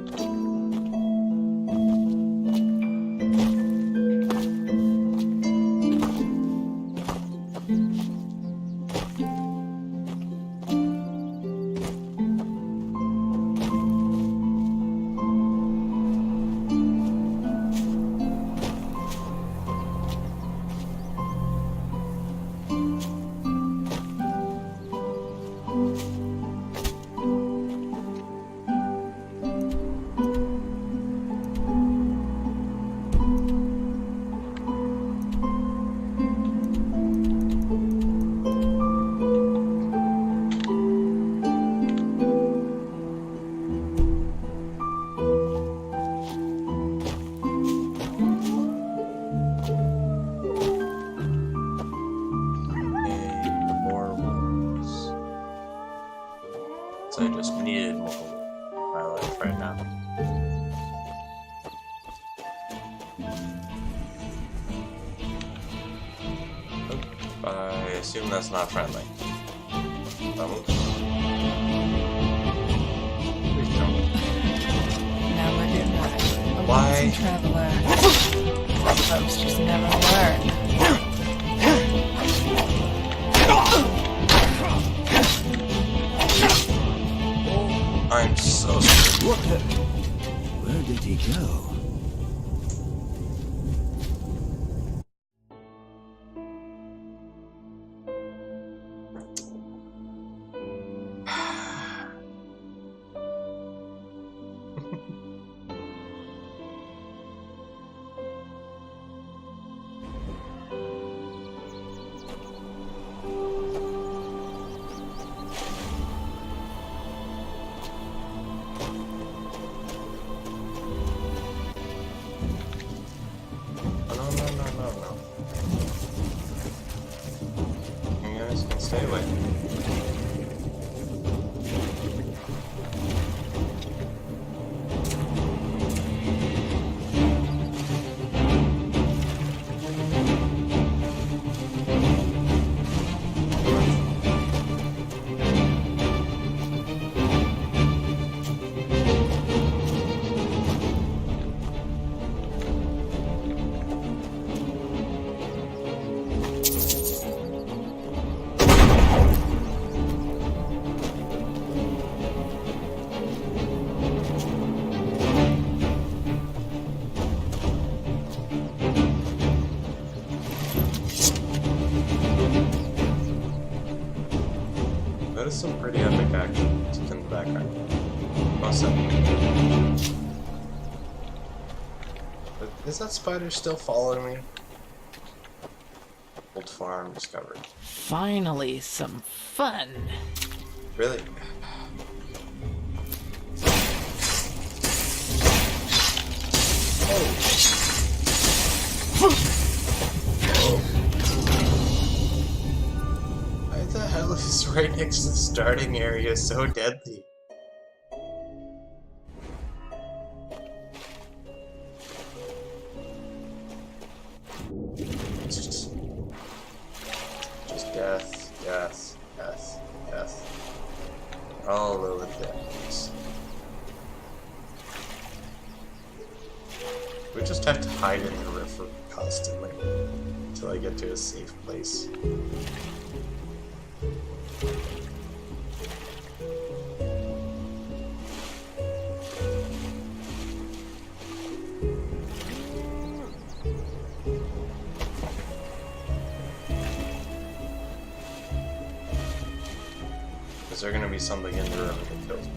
So I just needed more in my life right now. Oh, I assume that's not friendly. Oh. Please don't. Now look at that. A Why? lonesome traveler. Folks just never learn. I'm so sorry. What the... Where did he go? No. You guys can stay away. Notice some pretty epic action in the background. Awesome. But is that spider still following me? Old farm discovered. Finally, some fun. Really? Why the hell is right next to the starting area so deadly? It's just death, death, death, death. All over the place. We just have to hide in the river constantly until I get to a safe place. Is there gonna be something in the river that kills me?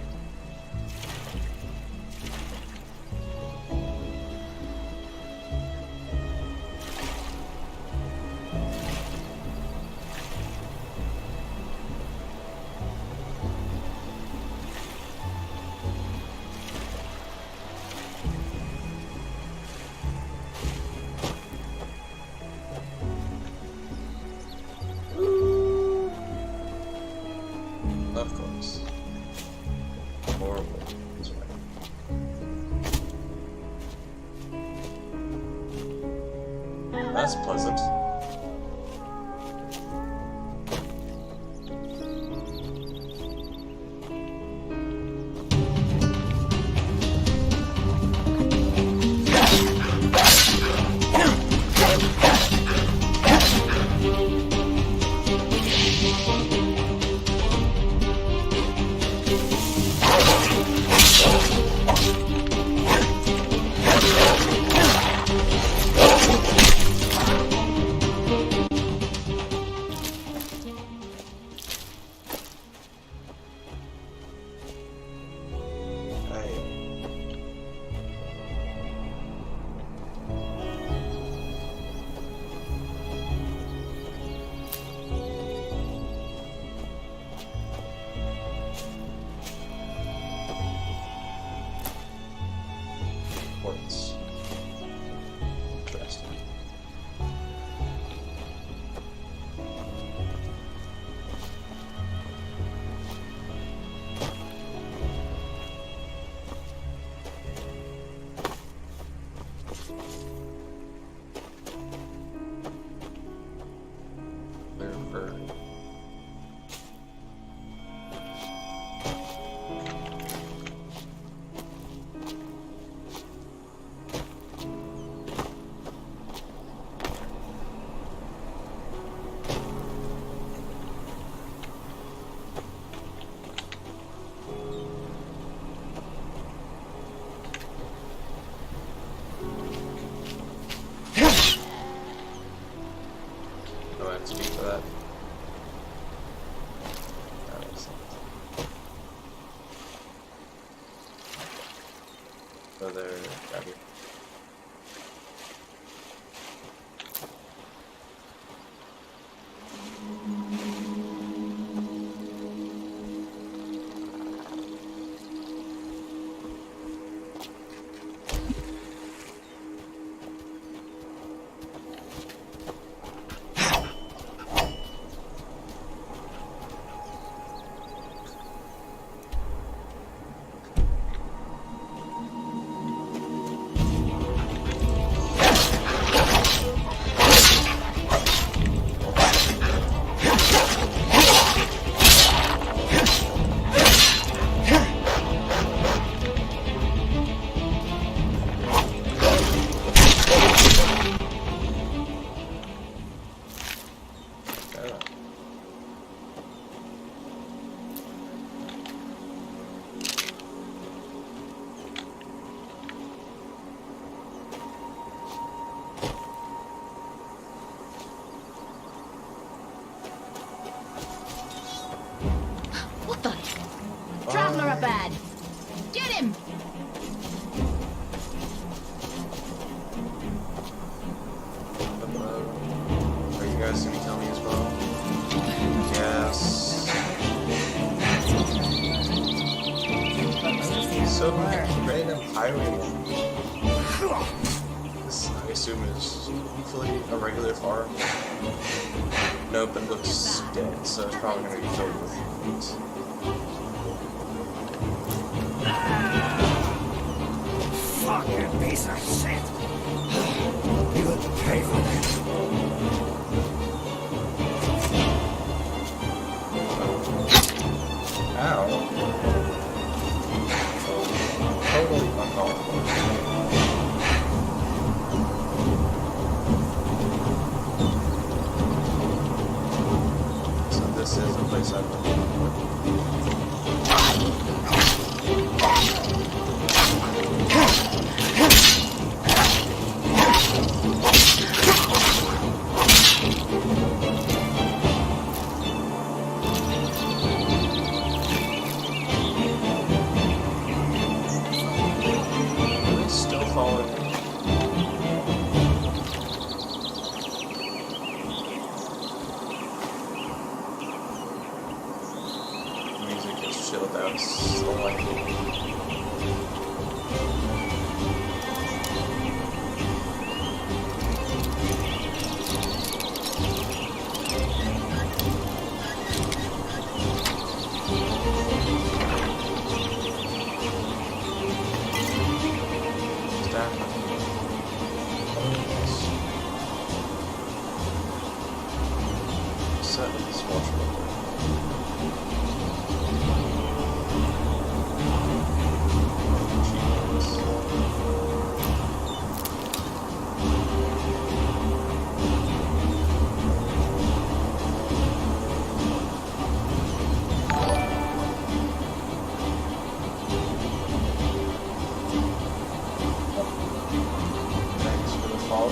Of course. Horrible. That's right. That's pleasant. Points. Interesting. Clear fur. random highway. This, I assume, is hopefully a regular farm. Nope, it looks dead, so it's probably going to be filled with meat. Fucking piece of shit. You'll pay for that. Ow. Totally uncalled for. This is a place I've been still following me. Music is chilled out slightly. Set this watch real quick. Thanks for the follow.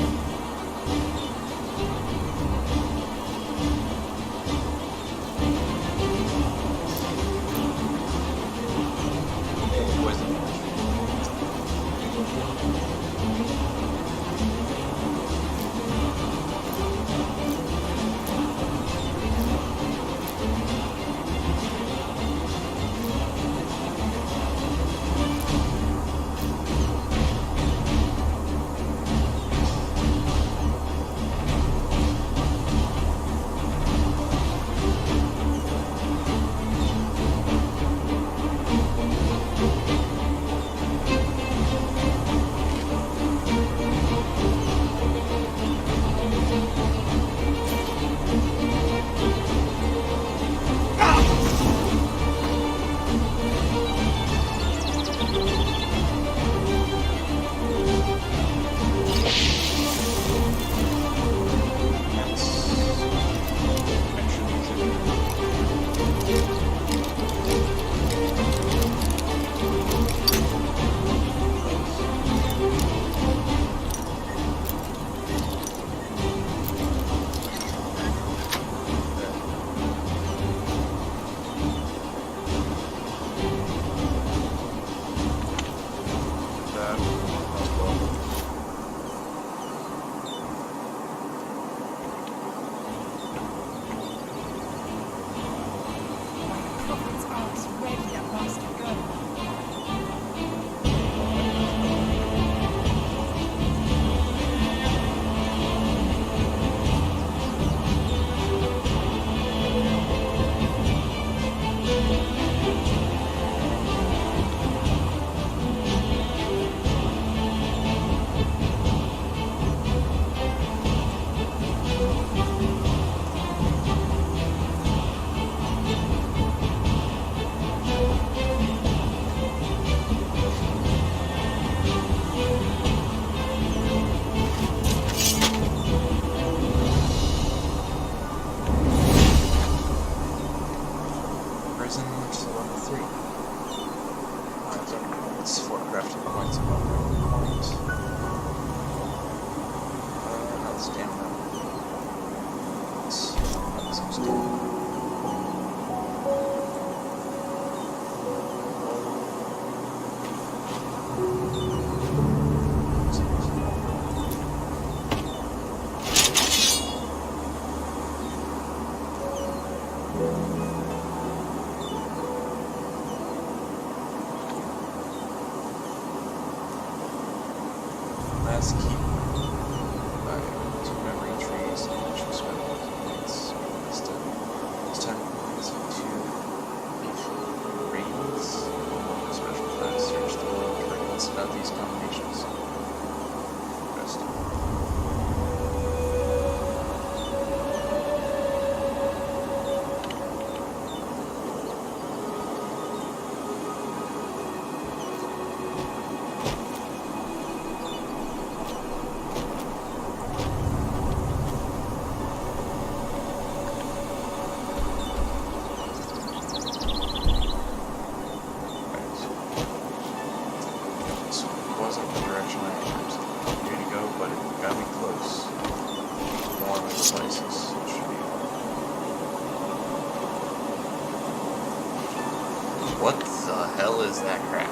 hell is that crap?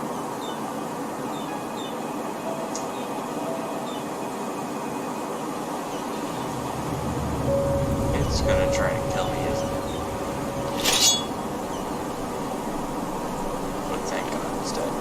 It's gonna try to kill me, isn't it? But thank God it's dead.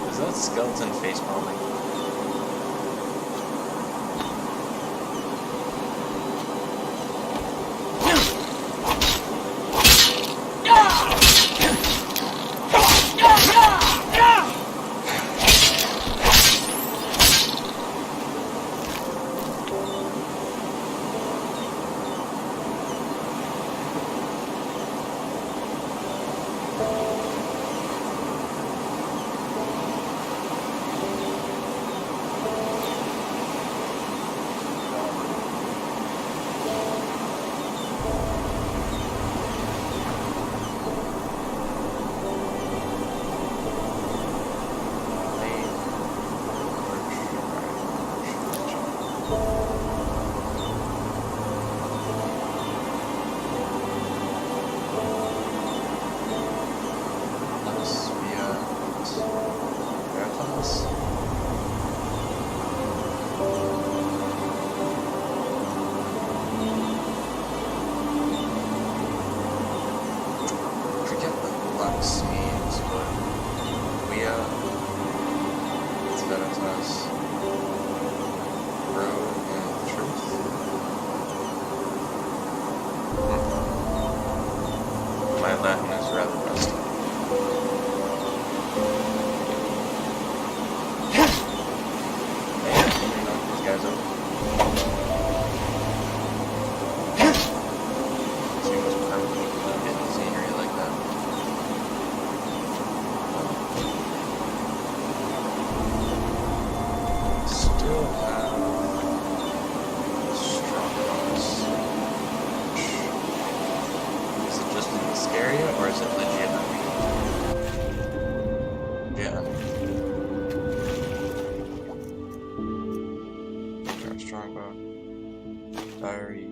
Is that skeleton face palming? My Latin is rather rusty. Man, can you knock these guys over? So you must permanently hit the scenery like that. Still have strong bonus. Is it just in this area, or is it legit? Yeah. Strongbow. Diary.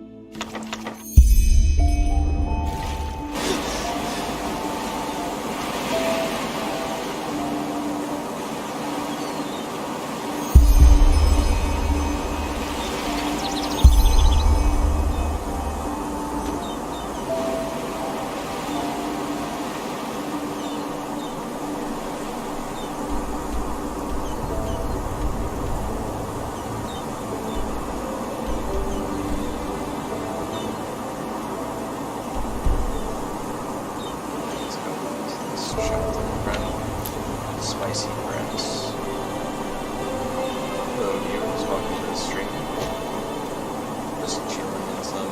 Spicy breads. Hello, viewers. Welcome to the stream. Just chilling and stuff.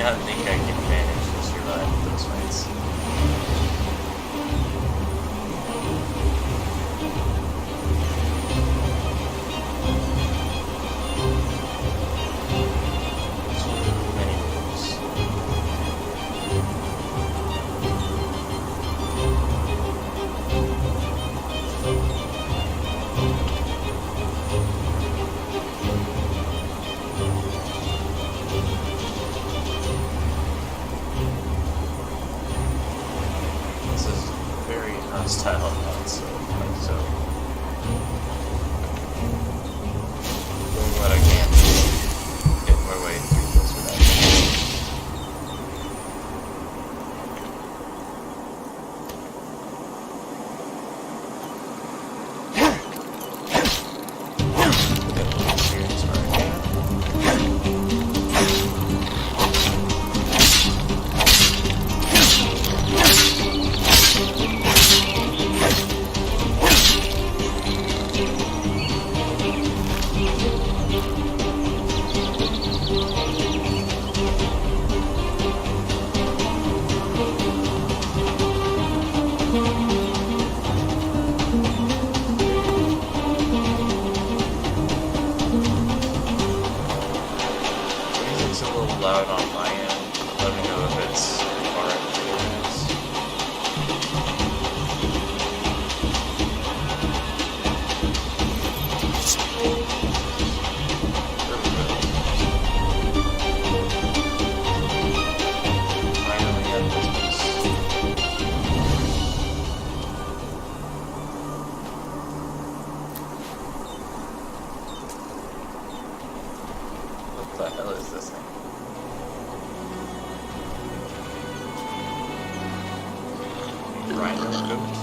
not think I can manage to survive those fights. Too many moves. This is very hostile so doing what I can to get my way through this without get a little experience where I can. Music's a little loud on my end. Let me know if it's far enough to your ears. Finally got this piece. What the hell is this thing? Rhino goat?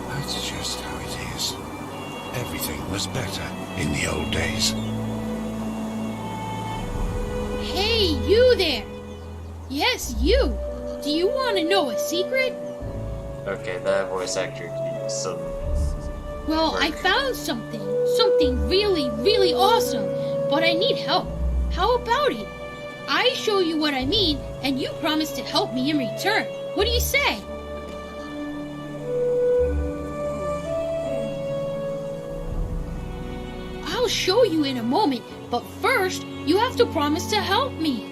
That's just how it is. Everything was better in the old days. Hey, you there! Yes, you! Do you want to know a secret? Okay, that voice actor could use some. Well, I found something. Something really, really awesome. But I need help. How about it? I show you what I mean, and you promise to help me in return. What do you say? I'll show you in a moment, but first, you have to promise to help me.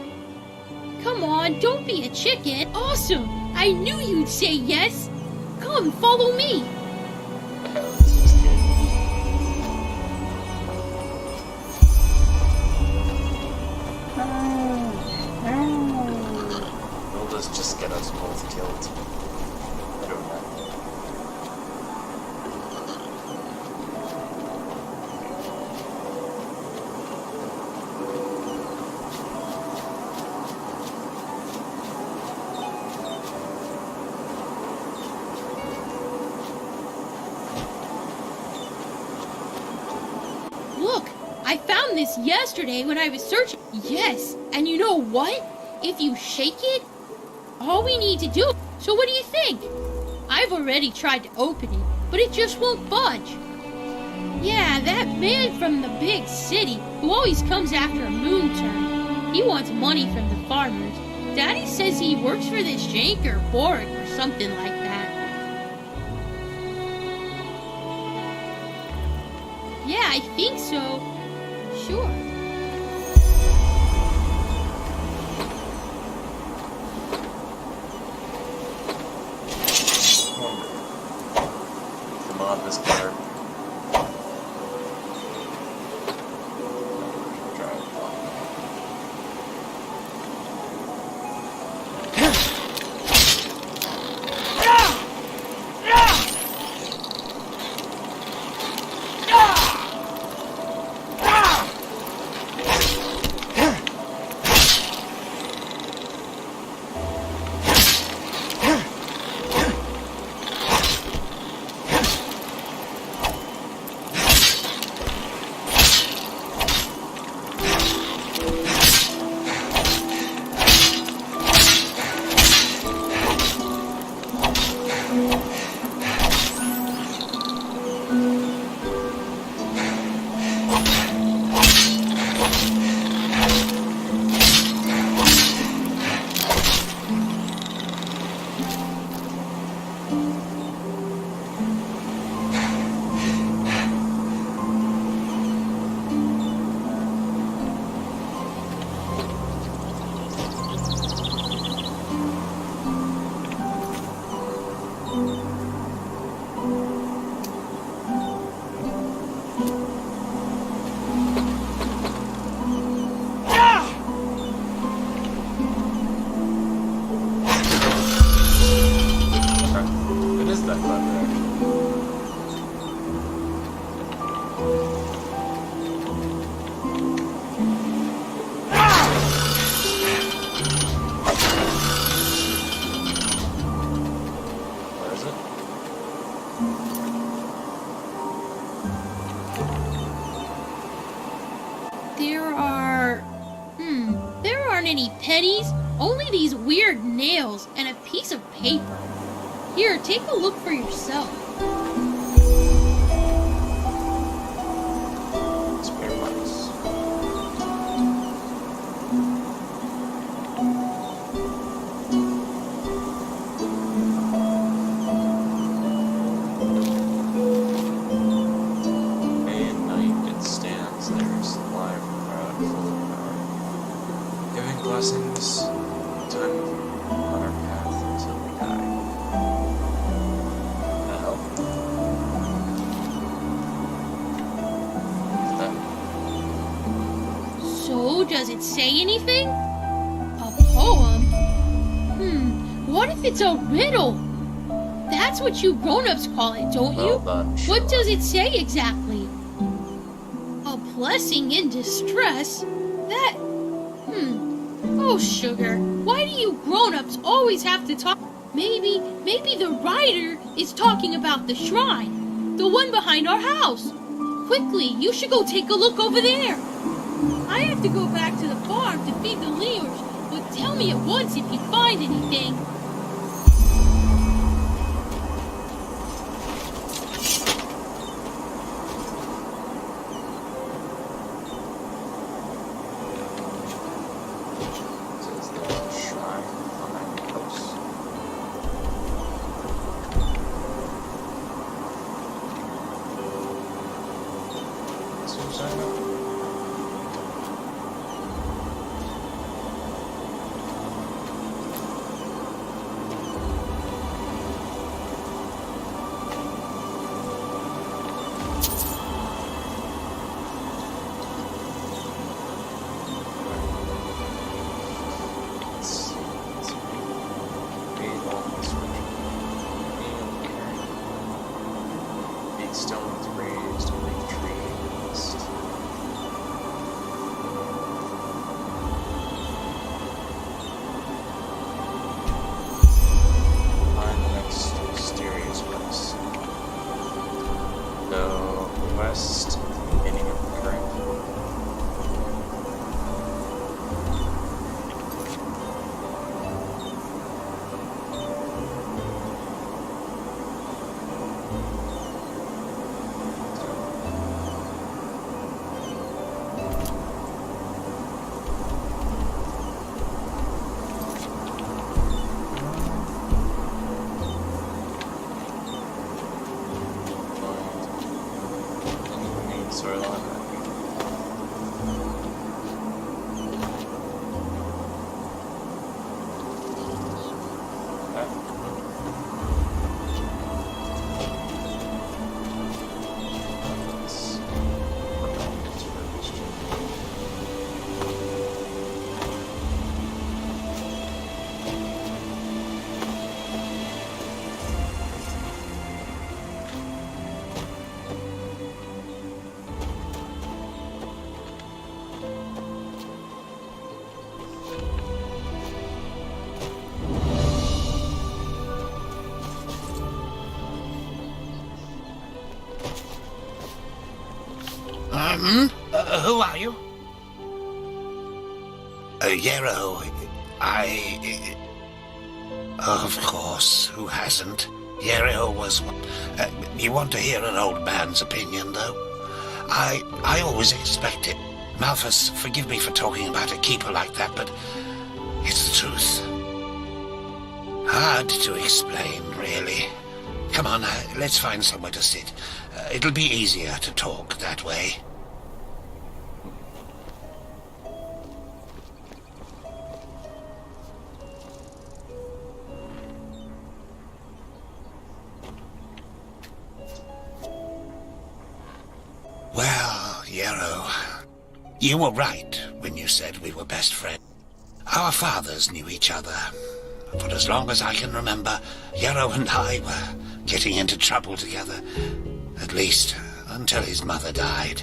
Come on, don't be a chicken. Awesome! I knew you'd say yes. Come, follow me. What the hell is this kid? Will this just get us both killed? I don't know. Look, I found this yesterday when I was searching. Yes, and you know what? If you shake it, all we need to do. So what do you think? I've already tried to open it, but it just won't budge. Yeah, that man from the big city who always comes after a moon turn. He wants money from the farmers. Daddy says he works for this Jank or Boric or something like that. Yeah, I think so. Sure. Come on, this car. Drive. Where is it? There aren't any pennies, only these weird nails and a piece of paper. Here, take a look for yourself. Spare parts. Day and night it stands there, sublime, proud, full of power, giving blessings, time on our path until we die. The hell? Is that So, does it say anything? A poem? What if it's a riddle? That's what you grown-ups call it, don't well you? done, What Sherlock. does it say exactly? A blessing in distress? That... Oh, sugar, why do you grown-ups always have to talk? Maybe the writer is talking about the shrine. The one behind our house. Quickly, you should go take a look over there. I have to go back to the farm to feed the lemurs, but tell me at once if you find anything. Says there's a shrine behind the house. Seems I know. Big stones raised, a big tree mist. Find the next mysterious place. Go west, beginning of the current. Storyline. Who are you? Yarrow. Of course, who hasn't? Yarrow was... you want to hear an old man's opinion, though? I always expect it. Malthus, forgive me for talking about a keeper like that, but it's the truth. Hard to explain, really. Come on, let's find somewhere to sit. It'll be easier to talk that way. Well, Yarrow, you were right when you said we were best friends. Our fathers knew each other. For as long as I can remember, Yarrow and I were getting into trouble together. At least, until his mother died.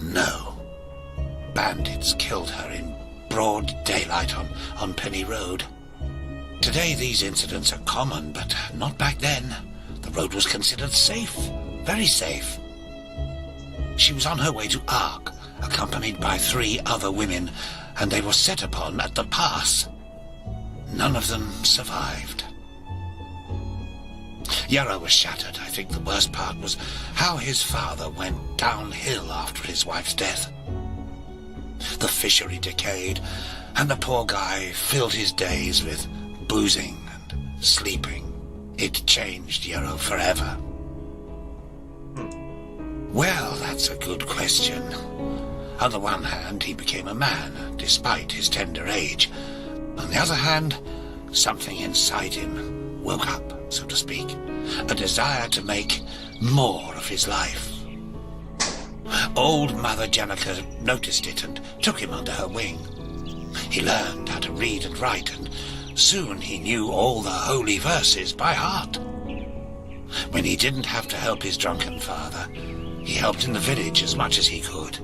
No. Bandits killed her in broad daylight on Penny Road. Today these incidents are common, but not back then. The road was considered safe, very safe. She was on her way to Ark, accompanied by 3 other women, and they were set upon at the pass. None of them survived. Yarrow was shattered. I think the worst part was how his father went downhill after his wife's death. The fishery decayed, and the poor guy filled his days with boozing and sleeping. It changed Yarrow forever. Well, that's a good question. On the one hand, he became a man, despite his tender age. On the other hand, something inside him woke up, so to speak. A desire to make more of his life. Old Mother Jenica noticed it and took him under her wing. He learned how to read and write, and soon he knew all the holy verses by heart. When he didn't have to help his drunken father, he helped in the village as much as he could.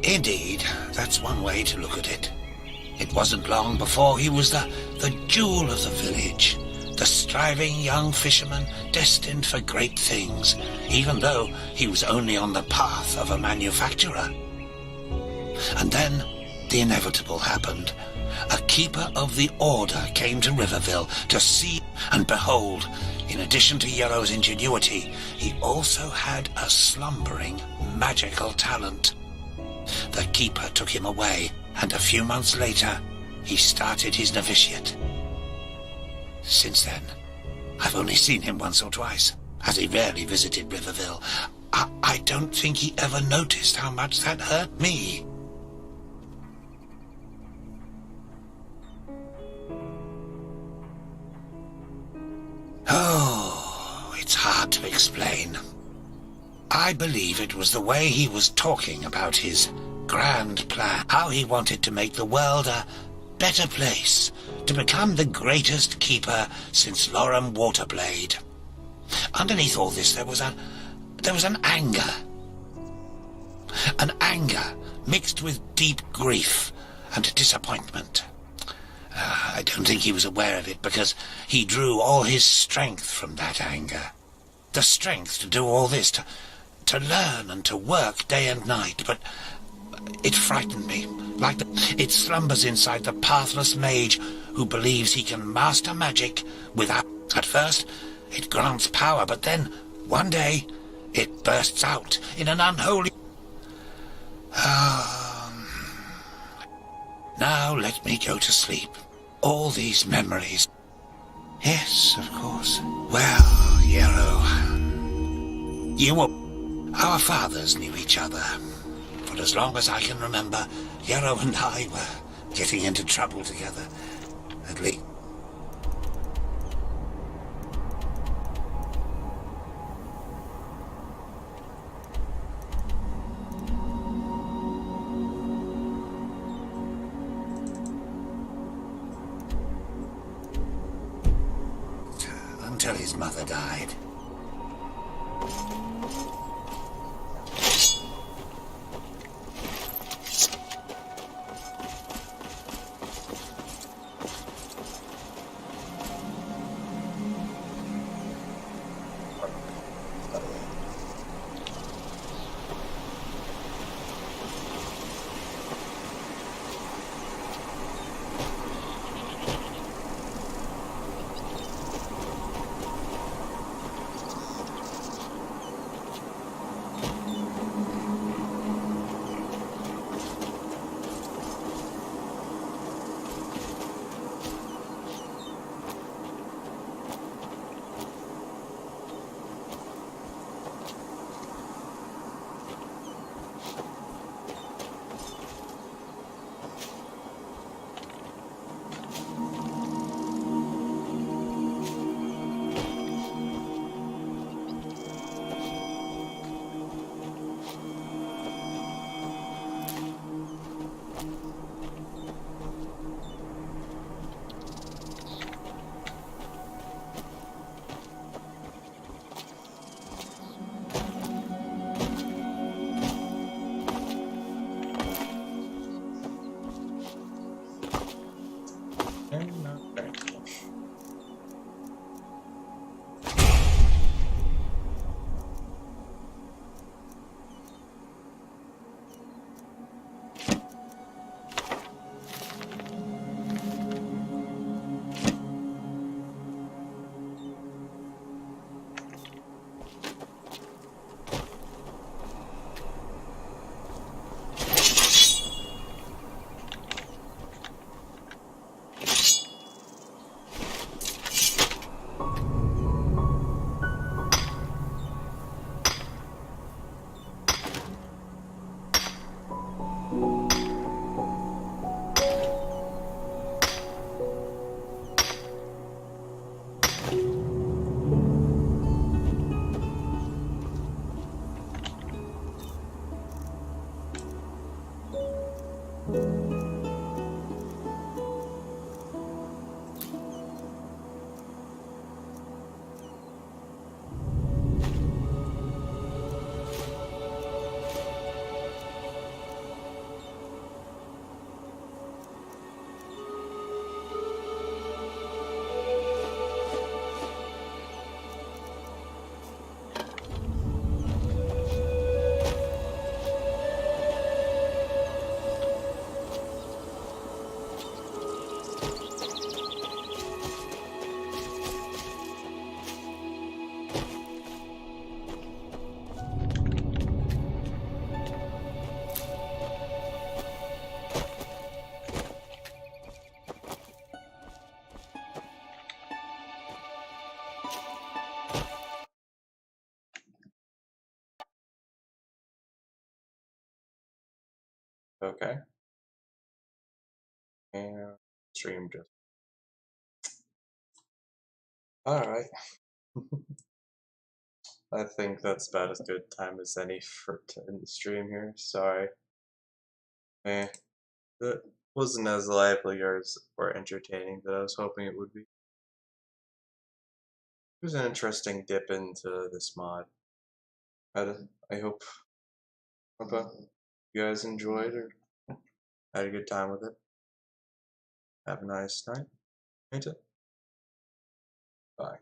Indeed, that's one way to look at it. It wasn't long before he was the jewel of the village, the striving young fisherman destined for great things, even though he was only on the path of a manufacturer. And then the inevitable happened. A keeper of the order came to Riverville to see, and behold, in addition to Yarrow's ingenuity, he also had a slumbering magical talent. The keeper took him away, and a few months later, he started his novitiate. Since then, I've only seen him once or twice, as he rarely visited Riverville. I don't think he ever noticed how much that hurt me. Oh, it's hard to explain. I believe it was the way he was talking about his grand plan, how he wanted to make the world a better place, to become the greatest keeper since Loram Waterblade. Underneath all this there was an anger. An anger mixed with deep grief and disappointment. I don't think he was aware of it, because he drew all his strength from that anger. The strength to do all this, to learn and to work day and night, but it frightened me, it slumbers inside the pathless mage who believes he can master magic without... At first, it grants power, but then, one day, it bursts out in an unholy... Now let me go to sleep. All these memories... Yes, of course. Well, Yarrow... Our fathers knew each other. For as long as I can remember, Yarrow and I were getting into trouble together. At least... until his mother died. Okay. And stream just. Alright. I think that's about as good time as any for to end the stream here. Sorry. That wasn't as lively or entertaining that I was hoping it would be. It was an interesting dip into this mod. I hope you guys enjoyed or had a good time with it. Have a nice night. Ain't it? Bye.